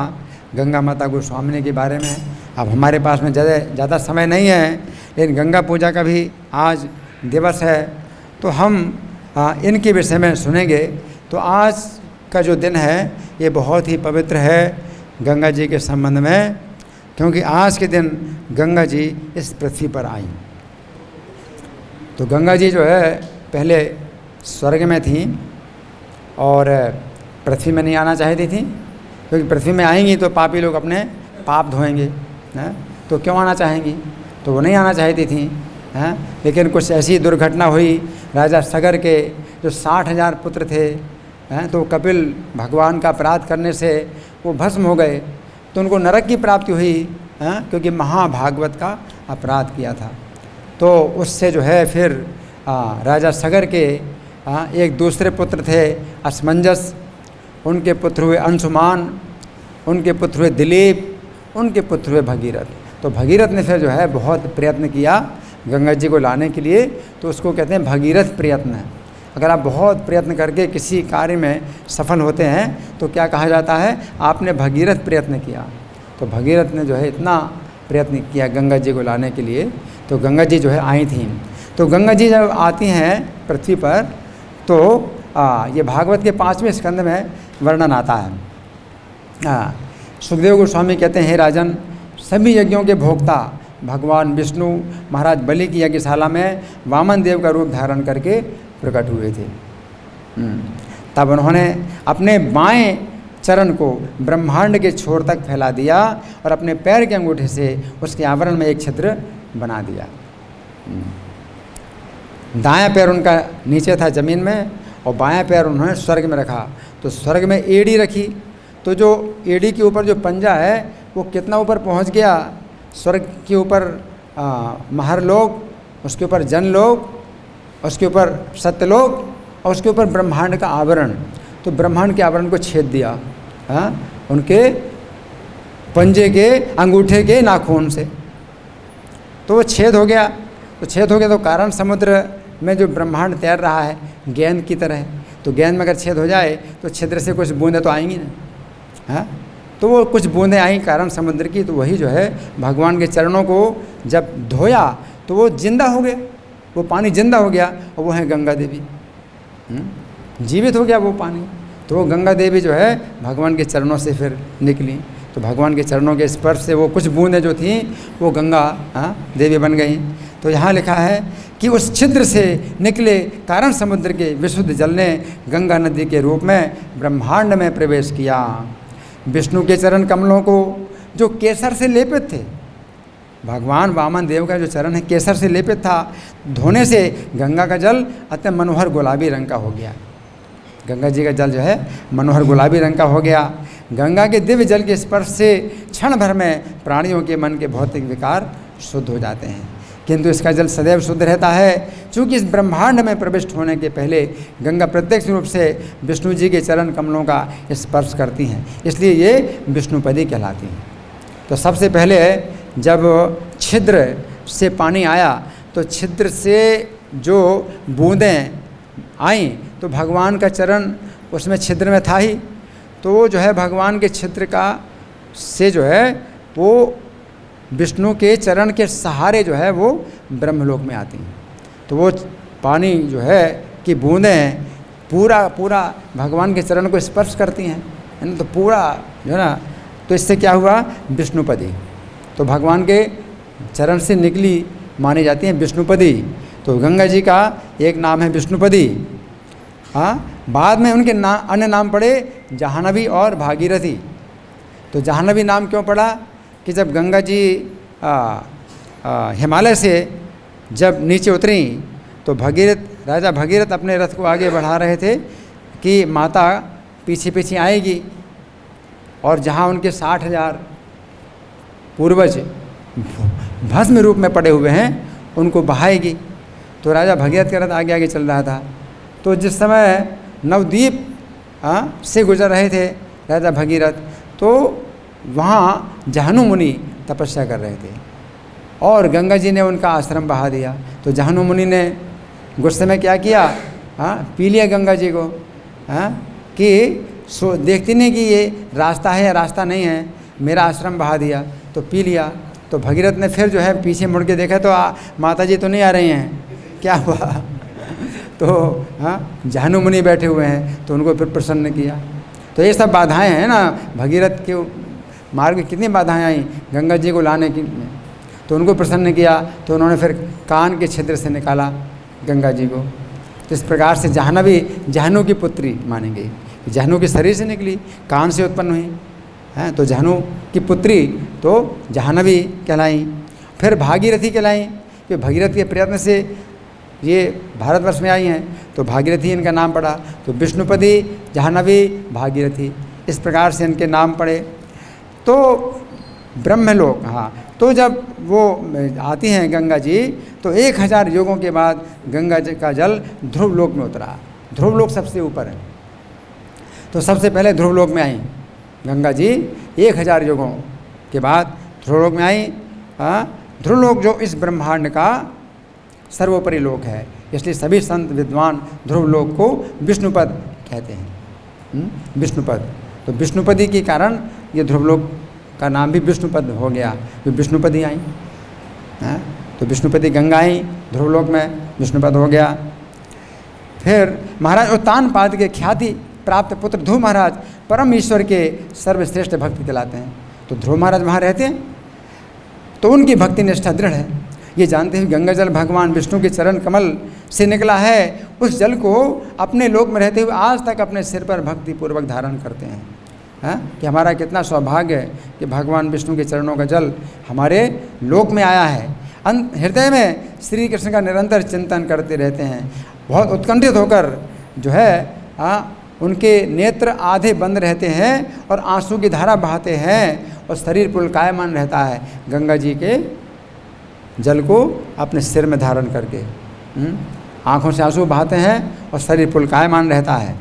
गंगा माता गोस्वामिनी के बारे में। अब हमारे पास में ज़्यादा समय नहीं है, लेकिन गंगा पूजा का भी आज दिवस है, तो हम इनके विषय में सुनेंगे। तो आज का जो दिन है ये बहुत ही पवित्र है गंगा जी के संबंध में, क्योंकि आज के दिन गंगा जी इस पृथ्वी पर आई। तो गंगा जी जो है पहले स्वर्ग में थी और पृथ्वी में नहीं आना चाहती थी, क्योंकि पृथ्वी में आएंगी तो पापी लोग अपने पाप धोएंगे, हैं, तो क्यों आना चाहेंगी, तो वो नहीं आना चाहती थी, हैं। लेकिन कुछ ऐसी दुर्घटना हुई, राजा सगर के जो 60,000 पुत्र थे, हैं, तो कपिल भगवान का अपराध करने से वो भस्म हो गए, तो उनको नरक की प्राप्ति हुई, हैं, क्योंकि महाभागवत का अपराध किया था। तो उससे जो है फिर राजा सगर के एक दूसरे पुत्र थे असमंजस, उनके पुत्र हुए अंशुमान, उनके पुत्र हुए दिलीप, उनके पुत्र हुए भगीरथ। तो भगीरथ ने फिर जो है बहुत प्रयत्न किया गंगा जी को लाने के लिए, तो उसको कहते हैं भगीरथ प्रयत्न। अगर आप बहुत प्रयत्न करके किसी कार्य में सफल होते हैं तो क्या कहा जाता है, आपने भगीरथ प्रयत्न किया। तो भगीरथ ने जो है इतना प्रयत्न किया गंगा जी को लाने के लिए, तो गंगा जी जो है आई थीं। तो गंगा जी जब आती हैं पृथ्वी पर तो ये भागवत के 5वें स्कंद में वर्णन आता है। सुखदेव गोस्वामी कहते हैं, हे राजन, सभी यज्ञों के भोक्ता भगवान विष्णु महाराज बलि की यज्ञशाला में वामन देव का रूप धारण करके प्रकट हुए थे। तब उन्होंने अपने बाएं चरण को ब्रह्मांड के छोर तक फैला दिया और अपने पैर के अंगूठे से उसके आवरण में एक छिद्र बना दिया। दायां पैर उनका नीचे था ज़मीन में और बायां पैर उन्होंने स्वर्ग में रखा। तो स्वर्ग में एड़ी रखी, तो जो एड़ी के ऊपर जो पंजा है वो कितना ऊपर पहुंच गया, स्वर्ग के ऊपर महरलोक, उसके ऊपर जनलोक, उसके ऊपर सत्यलोक और उसके ऊपर ब्रह्मांड का आवरण। तो ब्रह्मांड के आवरण को छेद दिया, उनके पंजे के अंगूठे के नाखून से, तो वो छेद हो गया। तो छेद हो गया तो कारण समुद्र में जो ब्रह्मांड तैर रहा है गेंद की तरह, तो गेंद में अगर छेद हो जाए तो छिद्र से कुछ बूंदें तो आएंगी ना, तो वो कुछ बूंदें आई कारण समुद्र की। तो वही जो है भगवान के चरणों को जब धोया तो वो जिंदा हो गए, वो पानी जिंदा हो गया, और वो है गंगा देवी, जीवित हो गया वो पानी। तो वो गंगा देवी जो है भगवान के चरणों से फिर निकली। तो भगवान के चरणों के स्पर्श से वो कुछ बूंदें जो थीं वो गंगा देवी बन गई। तो यहाँ लिखा है कि उस छिद्र से निकले कारण समुद्र के विशुद्ध जल ने गंगा नदी के रूप में ब्रह्मांड में प्रवेश किया। विष्णु के चरण कमलों को जो केसर से लेपित थे, भगवान वामन देव का जो चरण है केसर से लेपित था, धोने से गंगा का जल अत्यंत मनोहर गुलाबी रंग का हो गया। गंगा जी का जल जो है मनोहर गुलाबी रंग का हो गया। गंगा के दिव्य जल के स्पर्श से क्षण भर में प्राणियों के मन के भौतिक विकार शुद्ध हो जाते हैं, किंतु इसका जल सदैव शुद्ध रहता है। चूँकि इस ब्रह्मांड में प्रविष्ट होने के पहले गंगा प्रत्यक्ष रूप से विष्णु जी के चरण कमलों का स्पर्श करती हैं, इसलिए ये विष्णुपदी कहलाती हैं। तो सबसे पहले जब छिद्र से पानी आया तो छिद्र से जो बूंदें आईं तो भगवान का चरण उसमें छिद्र में था ही, तो जो है भगवान के छिद्र का से जो है वो विष्णु के चरण के सहारे जो है वो ब्रह्मलोक में आती हैं। तो वो पानी जो है कि बूंदें पूरा भगवान के चरण को स्पर्श करती हैं, है ना, तो पूरा जो है ना, तो इससे क्या हुआ विष्णुपदी। तो भगवान के चरण से निकली मानी जाती हैं विष्णुपदी। तो गंगा जी का एक नाम है विष्णुपदी। हाँ, बाद में उनके अन्य नाम पड़े जाह्नवी और भागीरथी। तो जाह्नवी नाम क्यों पड़ा कि जब गंगा जी हिमालय से जब नीचे उतरी तो राजा भगीरथ अपने रथ को आगे बढ़ा रहे थे कि माता पीछे पीछे आएगी और जहाँ उनके 60,000 पूर्वज भस्म रूप में पड़े हुए हैं उनको बहाएगी। तो राजा भगीरथ का रथ आगे आगे चल रहा था। तो जिस समय नवद्वीप से गुजर रहे थे राजा भगीरथ, तो वहाँ जाह्नू मुनि तपस्या कर रहे थे और गंगा जी ने उनका आश्रम बहा दिया। तो जाह्नू मुनि ने गुस्से में क्या किया, पी लिया गंगा जी को, कि देखती नहीं कि ये रास्ता है या रास्ता नहीं है, मेरा आश्रम बहा दिया, तो पी लिया। तो भगीरथ ने फिर जो है पीछे मुड़ के देखा तो माता जी तो नहीं आ रही हैं, क्या हुआ। तो जाह्नू मुनि बैठे हुए हैं, तो उनको फिर प्रसन्न किया। तो ये सब बाधाएं हैं ना, भगीरथ के मार्ग में कितनी बाधाएं आई गंगा जी को लाने की। तो उनको प्रसन्न किया, तो उन्होंने फिर कान के छिद्र से निकाला गंगा जी को। तो इस प्रकार से जाह्नू की पुत्री मानी गई। जाह्नू के शरीर से निकली, कान से उत्पन्न हुई हैं, तो जाह्नू की पुत्री तो जाह्नवी कहलाई। फिर भागीरथी कहलाई कि भगीरथ के प्रयत्न से ये भारतवर्ष में आई हैं, तो भागीरथी इनका नाम पड़ा। तो विष्णुपदी, जाह्नवी, भागीरथी, इस प्रकार से इनके नाम पड़े। तो ब्रह्मलोक, तो जब वो आती हैं गंगा जी, तो 1000 युगों के बाद गंगा जी का जल ध्रुवलोक में उतरा। ध्रुवलोक सबसे ऊपर है, तो सबसे पहले ध्रुवलोक में आई गंगा जी। 1000 युगों के बाद ध्रुवलोक में आई। ध्रुवलोक जो इस ब्रह्मांड का सर्वोपरि लोक है, इसलिए सभी संत विद्वान ध्रुवलोक को विष्णुपद कहते हैं। विष्णुपद, तो विष्णुपदी के कारण ये ध्रुवलोक का नाम भी विष्णुपद हो गया, तो विष्णुपदी आई। तो विष्णुपदी गंगा आई ध्रुवलोक में, विष्णुपद हो गया। फिर महाराज उत्तानपाद के ख्याति प्राप्त पुत्र ध्रुव महाराज परम ईश्वर के सर्वश्रेष्ठ भक्त कहलाते हैं। तो ध्रुव महाराज वहाँ रहते हैं, तो उनकी भक्ति निष्ठा दृढ़ है। ये जानते हुए गंगा जल भगवान विष्णु के चरण कमल से निकला है, उस जल को अपने लोक में रहते हुए आज तक अपने सिर पर भक्ति पूर्वक धारण करते हैं। कि हमारा कितना सौभाग्य है कि भगवान विष्णु के चरणों का जल हमारे लोक में आया है। हृदय में श्री कृष्ण का निरंतर चिंतन करते रहते हैं, बहुत उत्कंठित होकर जो है उनके नेत्र आधे बंद रहते हैं और आंसू की धारा बहाते हैं और शरीर पुलकायमान रहता है गंगा जी के जल को अपने सिर में धारण करके। आँखों से आंसू बहाते हैं और शरीर पुलकायमान रहता है।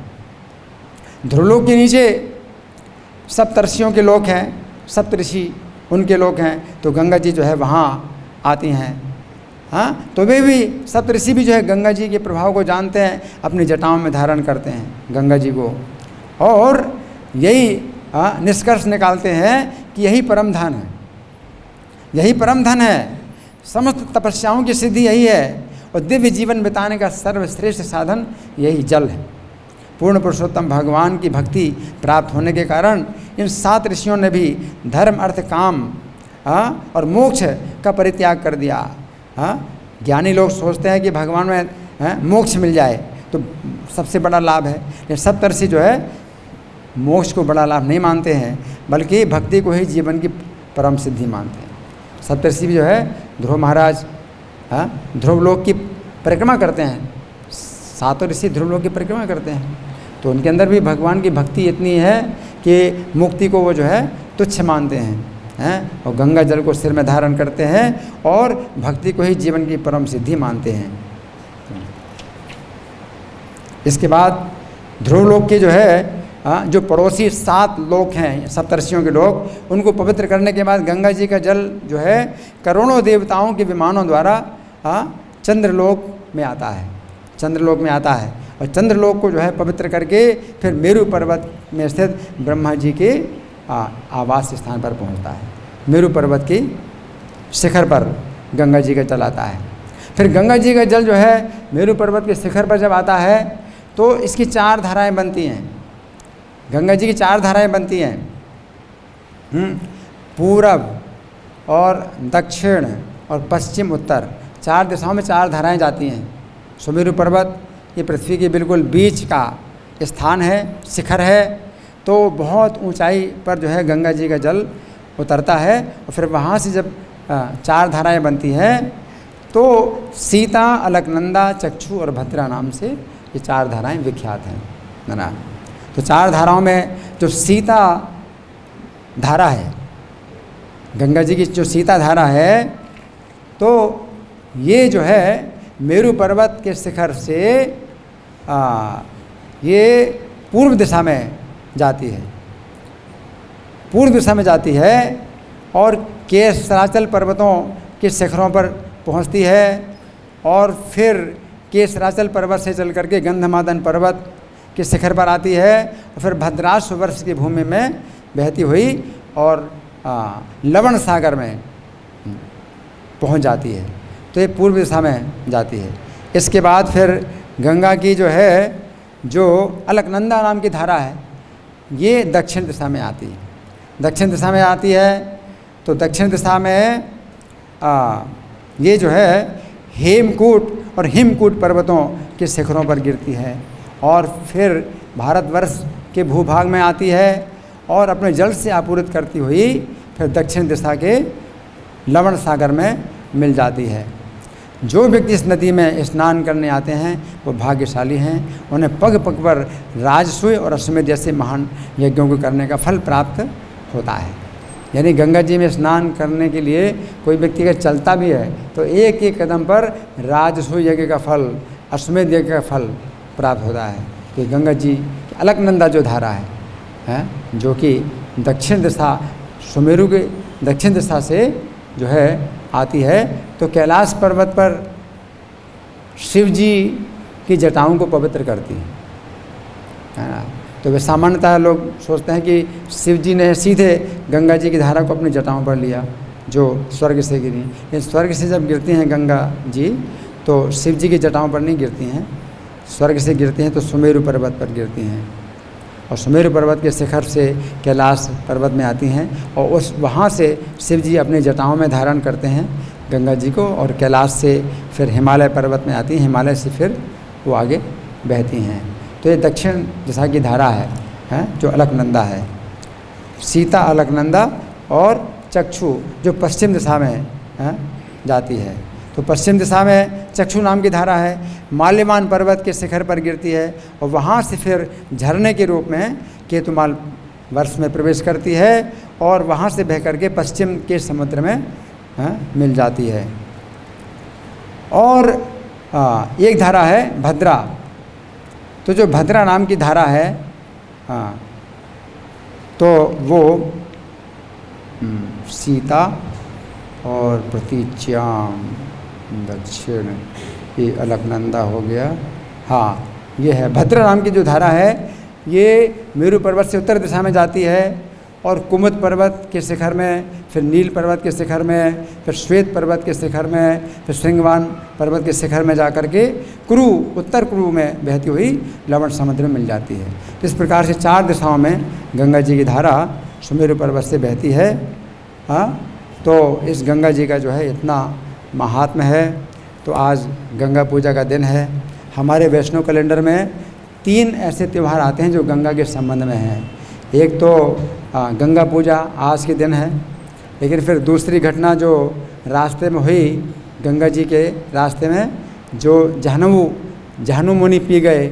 ध्रुवलोक के नीचे सप्तर्षियों के लोक हैं, सप्तऋषि उनके लोक हैं, तो गंगा जी जो है वहाँ आती हैं। तो वे भी सप्तऋषि भी जो है गंगा जी के प्रभाव को जानते हैं, अपनी जटाओं में धारण करते हैं गंगा जी को, और यही निष्कर्ष निकालते हैं कि यही परम धन है, यही परम धन है, समस्त तपस्याओं की सिद्धि यही है, और दिव्य जीवन बिताने का सर्वश्रेष्ठ साधन यही जल है। पूर्ण पुरुषोत्तम भगवान की भक्ति प्राप्त होने के कारण इन 7 ऋषियों ने भी धर्म अर्थ काम और मोक्ष का परित्याग कर दिया। ज्ञानी लोग सोचते हैं कि भगवान में मोक्ष मिल जाए तो सबसे बड़ा लाभ है, लेकिन सप्तर्षि जो है मोक्ष को बड़ा लाभ नहीं मानते हैं, बल्कि भक्ति को ही जीवन की परम सिद्धि मानते हैं। सप्तर्षि भी जो है ध्रुव महाराज ध्रुवलोक की परिक्रमा करते हैं, 7 ऋषि ध्रुवलोक की परिक्रमा करते हैं, तो उनके अंदर भी भगवान की भक्ति इतनी है कि मुक्ति को वो जो है तुच्छ मानते हैं, और गंगा जल को सिर में धारण करते हैं और भक्ति को ही जीवन की परम सिद्धि मानते हैं। इसके बाद ध्रुवलोक के जो है जो पड़ोसी 7 लोक हैं सप्तर्षियों के लोग, उनको पवित्र करने के बाद गंगा जी का जल जो है करोड़ों देवताओं के विमानों द्वारा चंद्रलोक में आता है, चंद्रलोक में आता है, और चंद्रलोक को जो है पवित्र करके फिर मेरु पर्वत में स्थित ब्रह्मा जी के आवास स्थान पर पहुंचता है। मेरु पर्वत की शिखर पर गंगा जी का जल आता है। फिर गंगा जी का जल जो है मेरु पर्वत के शिखर पर जब आता है तो इसकी 4 धाराएं बनती हैं, गंगा जी की 4 धाराएं बनती हैं, पूरब और दक्षिण और पश्चिम उत्तर, 4 दिशाओं में 4 धाराएं जाती हैं। सुमेरु पर्वत ये पृथ्वी के बिल्कुल बीच का स्थान है, शिखर है। तो बहुत ऊंचाई पर जो है गंगा जी का जल उतरता है और फिर वहाँ से जब 4 धाराएं बनती हैं तो सीता, अलकनंदा, चक्षु और भद्रा नाम से ये 4 धाराएं विख्यात हैं ना। तो 4 धाराओं में जो सीता धारा है, गंगा जी की जो सीता धारा है, तो ये जो है मेरू पर्वत के शिखर से ये पूर्व दिशा में जाती है, पूर्व दिशा में जाती है और केसराचल पर्वतों के शिखरों पर पहुंचती है और फिर केसराचल पर्वत से चल करके गंधमादन पर्वत के शिखर पर आती है और फिर भद्राश्व वर्ष की भूमि में बहती हुई और लवण सागर में पहुंच जाती है। तो ये पूर्व दिशा में जाती है। इसके बाद फिर गंगा की जो है, जो अलकनंदा नाम की धारा है, ये दक्षिण दिशा में आती है। दक्षिण दिशा में आती है तो दक्षिण दिशा में ये जो है हेमकूट और हिमकूट पर्वतों के शिखरों पर गिरती है और फिर भारतवर्ष के भूभाग में आती है और अपने जल से आपूर्ति करती हुई फिर दक्षिण दिशा के लवण सागर में मिल जाती है। जो व्यक्ति इस नदी में स्नान करने आते हैं वो भाग्यशाली हैं। उन्हें पग पग पर राजसूय और अश्वमेध जैसे महान यज्ञों को करने का फल प्राप्त होता है। यानी गंगा जी में स्नान करने के लिए कोई व्यक्ति अगर चलता भी है तो एक एक कदम पर राजसूय यज्ञ का फल, अश्वमेध यज्ञ का फल प्राप्त होता है। तो गंगा जी की अलकनंदा जो धारा है जो कि दक्षिण दिशा, सुमेरु के दक्षिण दिशा से जो है आती है, तो कैलाश पर्वत पर शिव जी की जटाओं को पवित्र करती है ना। तो वे सामान्यतः लोग सोचते हैं कि शिव जी ने सीधे गंगा जी की धारा को अपनी जटाओं पर लिया जो स्वर्ग से गिरी। लेकिन स्वर्ग से जब गिरती हैं गंगा जी तो शिव जी की जटाओं पर नहीं गिरती हैं, स्वर्ग से गिरती हैं तो सुमेरु पर्वत पर गिरती हैं और सुमेरु पर्वत के शिखर से कैलाश पर्वत में आती हैं और उस वहाँ से शिव जी अपनी जटाओं में धारण करते हैं गंगा जी को और कैलाश से फिर हिमालय पर्वत में आती हैं, हिमालय से फिर वो आगे बहती हैं। तो ये दक्षिण दिशा की धारा है जो अलकनंदा है। सीता, अलकनंदा और चक्षु जो पश्चिम दिशा में जाती है। तो पश्चिम दिशा में चक्षु नाम की धारा है, माल्यवान पर्वत के शिखर पर गिरती है और वहाँ से फिर झरने के रूप में केतुमाल वर्ष में प्रवेश करती है और वहाँ से बह करके पश्चिम के समुद्र में मिल जाती है। और एक धारा है भद्रा। तो जो भद्रा नाम की धारा है तो वो सीता और प्रतीच्याम दक्षिण, ये अलकनंदा हो गया। हाँ, ये है भद्रा नाम की जो धारा है, ये मेरू पर्वत से उत्तर दिशा में जाती है और कुमुद पर्वत के शिखर में, फिर नील पर्वत के शिखर में, फिर श्वेत पर्वत के शिखर में, फिर श्रृंगवान पर्वत के शिखर में जाकर के कुरु, उत्तर कुरु में बहती हुई लवण समुद्र में मिल जाती है। इस प्रकार से 4 दिशाओं में गंगा जी की धारा सुमेरु पर्वत से बहती है। तो इस गंगा जी का जो है इतना महात्म्य है। तो आज गंगा पूजा का दिन है। हमारे वैष्णव कैलेंडर में 3 ऐसे त्यौहार आते हैं जो गंगा के संबंध में हैं। एक तो गंगा पूजा आज के दिन है, लेकिन फिर दूसरी घटना जो रास्ते में हुई, गंगा जी के रास्ते में जो जहनु मुनि पी गए,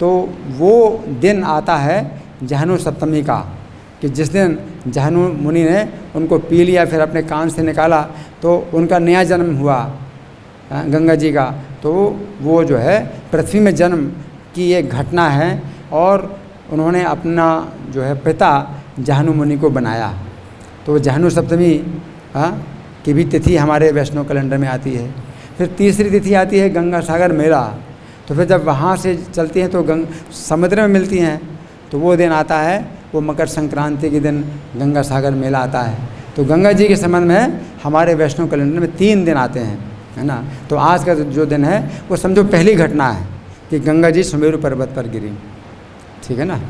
तो वो दिन आता है जहनु सप्तमी का, कि जिस दिन जहनु मुनि ने उनको पी लिया, फिर अपने कान से निकाला तो उनका नया जन्म हुआ गंगा जी का। तो वो जो है पृथ्वी में जन्म की एक घटना है और उन्होंने अपना जो है पिता जहनु मुनि को बनाया। तो जहनु सप्तमी की भी तिथि हमारे वैष्णव कैलेंडर में आती है। फिर तीसरी तिथि आती है गंगा सागर मेला। तो फिर जब वहाँ से चलती हैं तो समुद्र में मिलती हैं, तो वो दिन आता है, वो मकर संक्रांति के दिन गंगा सागर मेला आता है। तो गंगा जी के संबंध में हमारे वैष्णव कैलेंडर में 3 दिन आते हैं, है ना। तो आज का जो दिन है वो समझो पहली घटना है कि गंगा जी सुमेरु पर्वत पर गिरी, ठीक है ना।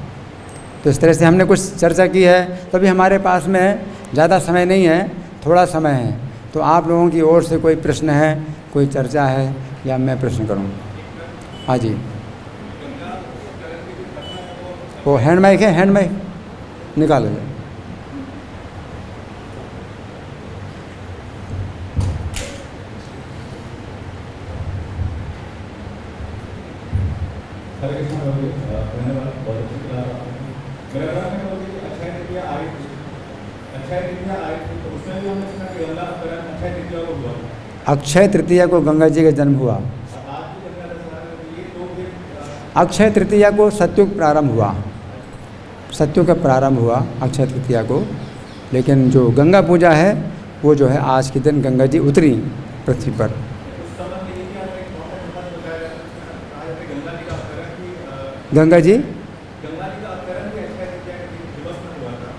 तो इस तरह से हमने कुछ चर्चा की है। तो अभी हमारे पास में ज़्यादा समय नहीं है, थोड़ा समय है। तो आप लोगों की ओर से कोई प्रश्न है, कोई चर्चा है, या मैं प्रश्न करूं? हाँ जी, वो हैंड माइक है, हैंड माइक निकालो। हरे कृष्ण प्रभु, धन्यवाद, बहुत अच्छी क्लास आपने। मेरा प्रश्न है कि अक्षय तृतीया आई थी, तो उसमें भी हमने सुना कि गंगा अवतरण अक्षय तृतीया को हुआ। अक्षय तृतीया को गंगा जी का जन्म हुआ। आज भी गंगा दशहरा में ये तो फिर अक्षय तृतीया को सत्युग प्रारंभ हुआ, सत्युग का प्रारंभ हुआ अक्षय तृतीया को। लेकिन जो गंगा पूजा है वो जो है आज के दिन गंगा जी उतरी पृथ्वी पर। उस समय में ये क्या एक बहुत अच्छा बताया कहा जाता है गंगा जी का अवतरण की गंगा जी गंगा जी का अवतरण भी अक्षय तृतीया के दिवस में हुआ था।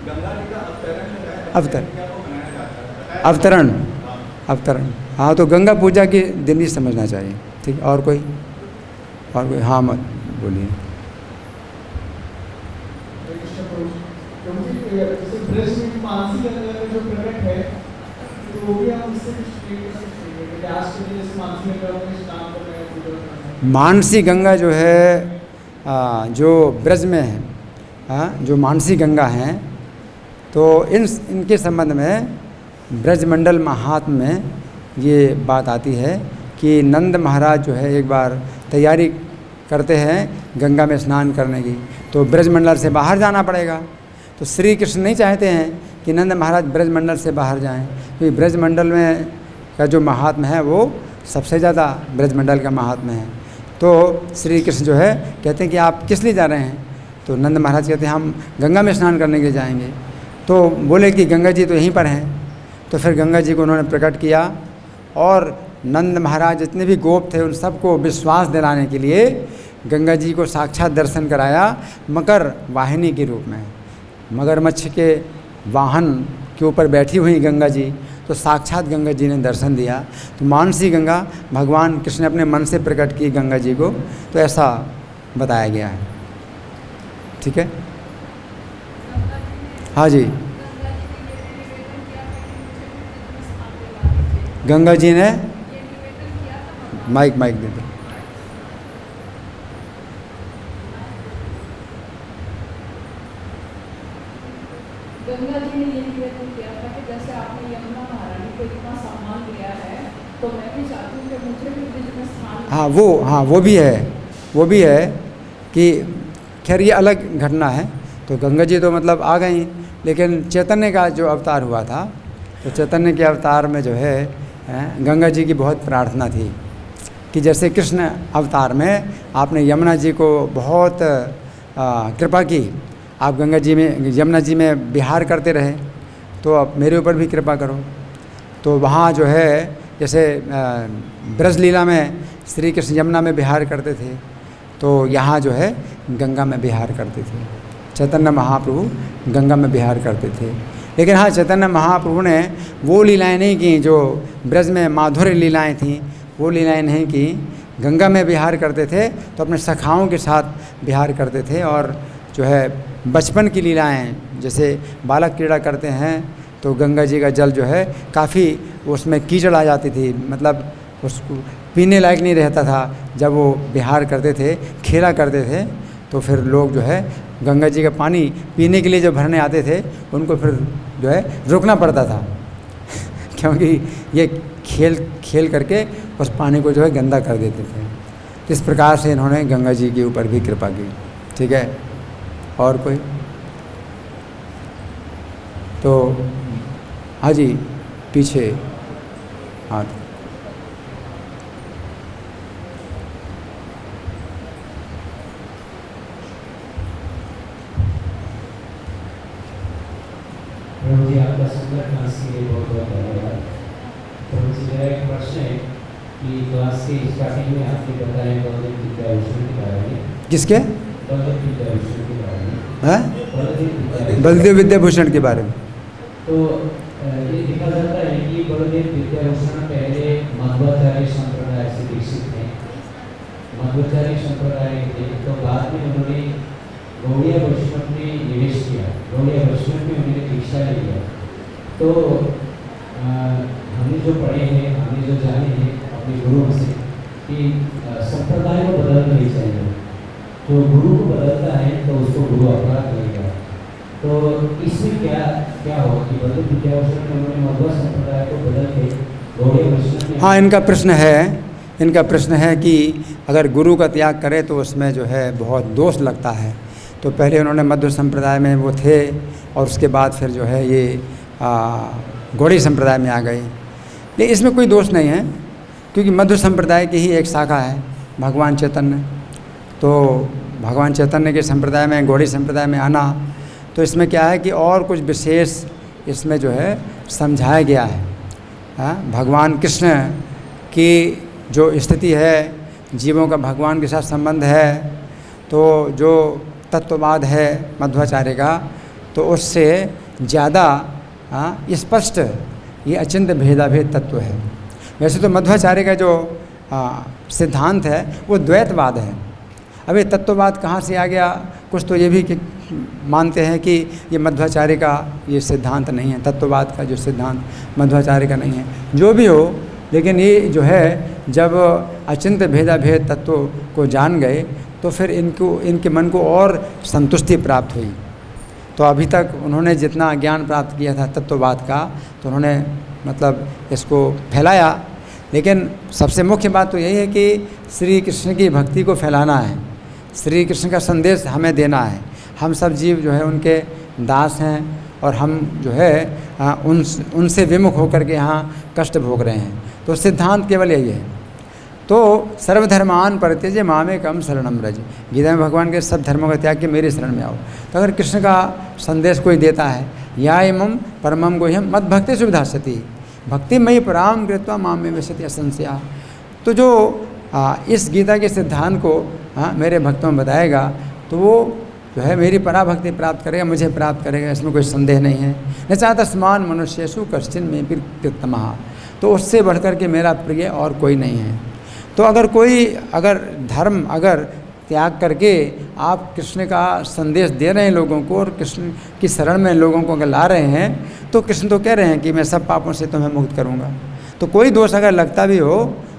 गंगा जी का अवतरण जो है अवतरण। अक्षय तृतीया को मनाया जाता है। अवतरण, हाँ। अवतरण, हाँ, तो गंगा पूजा के दिन ही समझना चाहिए। ठीक, और कोई? और कोई? हाँ, मत बोलिए। जैसे ब्रज में मानसी गंगा में जो प्रकट है, तो वो भी हम उससे कुछ ट्रीट कर सकते हैं कि आज के दिन जैसे मानसी गंगा में स्नान कर रहे हैं, पूजा कर रहे हैं। मानसी गंगा जो है जो ब्रज में है, जो मानसी गंगा हैं, तो इनके संबंध में ब्रजमंडल महात्म्य में ये बात आती है कि नंद महाराज जो है एक बार तैयारी करते हैं गंगा में स्नान करने की, तो ब्रजमंडल से बाहर जाना पड़ेगा। तो श्री कृष्ण नहीं चाहते हैं कि नंद महाराज ब्रजमंडल से बाहर जाएं, क्योंकि ब्रजमंडल में का जो महात्म्य है वो सबसे ज़्यादा ब्रजमंडल का महात्म्य है। तो श्री कृष्ण जो है कहते हैं कि आप किस लिए जा रहे हैं? तो नंद महाराज कहते हैं हम गंगा में स्नान करने के लिए जाएंगे। तो बोले कि गंगा जी तो यहीं पर हैं। तो फिर गंगा जी को उन्होंने प्रकट किया और नंद महाराज जितने भी गोप थे उन सबको विश्वास दिलाने के लिए गंगा जी को साक्षात दर्शन कराया मकर वाहिनी के रूप में। मगरमच्छ के वाहन के ऊपर बैठी हुई गंगा जी, तो साक्षात गंगा जी ने दर्शन दिया। तो मानसी गंगा भगवान कृष्ण ने अपने मन से प्रकट की गंगा जी को, तो ऐसा बताया गया है। ठीक है, हाँ जी। गंगा जी ने माइक दे दो। गंगा जी ने ये निवेदन किया था कि जैसे आपने यमुना महारानी को इतना सम्मान दिया है, तो मैं भी चाहती हूँ कि मुझे भी ब्रिज में स्थान। हाँ, वो भी है कि खैर ये अलग घटना है। तो गंगा जी तो मतलब आ गई, लेकिन चैतन्य का जो अवतार हुआ था, तो चैतन्य के अवतार में जो है गंगा जी की बहुत प्रार्थना थी कि जैसे कृष्ण अवतार में आपने यमुना जी को बहुत कृपा की, आप गंगा जी में यमुना जी में विहार करते रहे, तो अब मेरे ऊपर भी कृपा करो। तो वहाँ जो है जैसे ब्रज लीला में श्री कृष्ण यमुना में विहार करते थे, तो यहाँ जो है गंगा में विहार करते थे। चैतन्य महाप्रभु गंगा में विहार करते थे। लेकिन हाँ, चैतन्य महाप्रभु ने वो लीलाएं नहीं की जो ब्रज में माधुर्य लीलाएं थीं, वो लीलाएं नहीं की। गंगा में विहार करते थे तो अपने सखाओं के साथ विहार करते थे, और जो है बचपन की लीलाएं जैसे बालक क्रीड़ा करते हैं, तो गंगा जी का जल जो है काफ़ी उसमें कीचड़ आ जाती थी, मतलब उसको पीने लायक नहीं रहता था। जब वो विहार करते थे, खेला करते थे, तो फिर लोग जो है गंगा जी का पानी पीने के लिए जो भरने आते थे उनको फिर जो है रोकना पड़ता था क्योंकि ये खेल करके उस पानी को जो है गंदा कर देते थे। इस प्रकार से इन्होंने गंगा जी के ऊपर भी कृपा की। ठीक है, और कोई? तो हाँ जी, पीछे हाथ। प्रभु जी, आपका सुंदर क्लास के लिए बहुत बहुत धन्यवाद। प्रभु जी, मेरा एक प्रश्न है कि क्लास के स्टार्टिंग में आपने बताया बलदेव विद्याभूषण के बारे में। किसके? बलदेव विद्याभूषण के बारे में। हैं? बलदेव विद्याभूषण के बारे में। तो ये देखा जाता है कि बलदेव विद्याभूषण पहले मध्वाचार्य संप्रदाय से दीक्षित थे। मध्वाचार्य संप्रदाय थे, तो बाद में उन्होंने गौड़िया वैष्णव में निवेश किया, गौड़िया वैष्णव में उन्होंने दीक्षा लिया। तो हमने जो पढ़े हैं, हमने जो जाने हैं अपने गुरुओं से कि संप्रदाय को बदलना नहीं चाहिए। तो गुरु को बदलता है तो उसको गुरु अपराध करेगा। तो इसमें क्या क्या हो कि बद्ध विद्याभूषण में उन्होंने मध्वा संप्रदाय को बदल के गौड़ीय वैष्णव में। हाँ, इनका प्रश्न है कि अगर गुरु का त्याग करे तो उसमें जो है बहुत दोष लगता है। तो पहले उन्होंने मध्व संप्रदाय में वो थे और उसके बाद फिर जो है ये गौड़ी संप्रदाय में आ गए। लेकिन इसमें कोई दोष नहीं है, क्योंकि मध्व संप्रदाय की ही एक शाखा है भगवान चैतन्य। तो भगवान चैतन्य के संप्रदाय में गौड़ी संप्रदाय में आना, तो इसमें क्या है कि और कुछ विशेष इसमें जो है समझाया गया है। भगवान कृष्ण की जो स्थिति है, जीवों का भगवान के साथ संबंध है, तो जो तत्ववाद है मध्वाचार्य का, तो उससे ज़्यादा स्पष्ट ये अचिंत्य भेदाभेद तत्व है। वैसे तो मध्वाचार्य का जो सिद्धांत है वो द्वैतवाद है। अब ये तत्ववाद कहाँ से आ गया? कुछ तो ये भी मानते हैं कि ये मध्वाचार्य का ये सिद्धांत नहीं है, तत्ववाद का जो सिद्धांत मध्वाचार्य का नहीं है। जो भी हो, लेकिन ये जो है जब अचिंत्य भेदाभेद तत्व को जान गए तो फिर इनके मन को और संतुष्टि प्राप्त हुई। तो अभी तक उन्होंने जितना ज्ञान प्राप्त किया था तत्ववाद का, तो उन्होंने मतलब इसको फैलाया। लेकिन सबसे मुख्य बात तो यही है कि श्री कृष्ण की भक्ति को फैलाना है, श्री कृष्ण का संदेश हमें देना है। हम सब जीव जो है उनके दास हैं और हम जो है उनसे विमुख होकर के यहाँ कष्ट भोग रहे हैं। तो सिद्धांत केवल यही है। तो सर्वधर्मान परित्यज्य मामेकम शरणम व्रज, गीता में भगवान के सब धर्मों का त्याग के मेरे शरण में आओ। तो अगर कृष्ण का संदेश कोई देता है, या इमं परमं गुह्यम मद भक्ति सुविधास्यति भक्ति मयि पराम कृत्वा माम में विशति असंशया। तो जो इस गीता के सिद्धांत को मेरे भक्तों में बताएगा तो वो जो है मेरी पराभक्ति प्राप्त करेगा, मुझे प्राप्त करेगा, इसमें कोई संदेह नहीं है। न चाहता समान मनुष्यसु कश्चिन में फिर कृतमः, तो उससे बढ़कर के मेरा प्रिय और कोई नहीं है। तो अगर धर्म त्याग करके आप कृष्ण का संदेश दे रहे हैं लोगों को और कृष्ण की शरण में लोगों को अगर ला रहे हैं, तो कृष्ण तो कह रहे हैं कि मैं सब पापों से तुम्हें मुक्त करूंगा। तो कोई दोष अगर लगता भी हो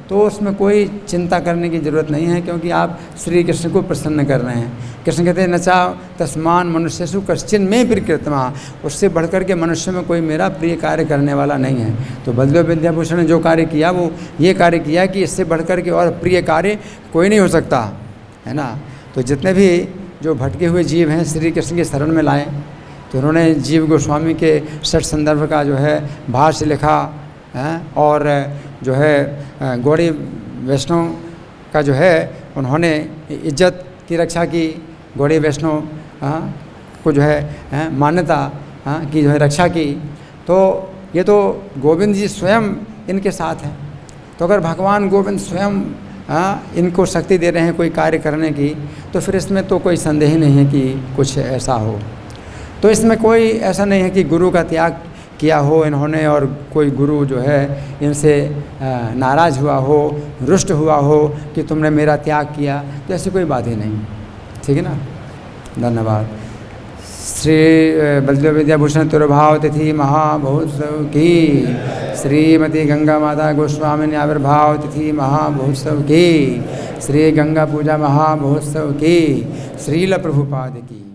तो उसमें कोई चिंता करने की ज़रूरत नहीं है, क्योंकि आप श्री कृष्ण को प्रसन्न कर रहे हैं। कृष्ण कहते हैं नचा तस्मान मनुष्यसु कश्चिन में फिर कृतमा, उससे बढ़कर के मनुष्य में कोई मेरा प्रिय कार्य करने वाला नहीं है। तो बलदेव विद्याभूषण ने जो कार्य किया वो ये कार्य किया कि इससे बढ़कर के और प्रिय कार्य कोई नहीं हो सकता, है ना। तो जितने भी जो भटके हुए जीव हैं श्री कृष्ण के शरण में लाए, तो उन्होंने जीव गोस्वामी के षट संदर्भ का जो है भाष्य लिखा है, और जो है गौड़ी वैष्णव का जो है उन्होंने इज्जत की रक्षा की, गौड़ी वैष्णव को जो है मान्यता की जो है रक्षा की। तो ये तो गोविंद जी स्वयं इनके साथ हैं। तो अगर भगवान गोविंद स्वयं इनको शक्ति दे रहे हैं कोई कार्य करने की, तो फिर इसमें तो कोई संदेह नहीं है कि कुछ ऐसा हो। तो इसमें कोई ऐसा नहीं है कि गुरु का त्याग किया हो इन्होंने और कोई गुरु जो है इनसे नाराज़ हुआ हो, रुष्ट हुआ हो कि तुमने मेरा त्याग किया, तो ऐसी कोई बात ही नहीं। ठीक है ना, धन्यवाद। श्री बलदेव विद्याभूषण तिरुभाव तिथि महामहोत्सव की, श्रीमती गंगा माता गोस्वामी आविर्भाव तिथि महामहोत्सव की, श्री गंगा पूजा महामहोत्सव की, श्रील प्रभुपाद की।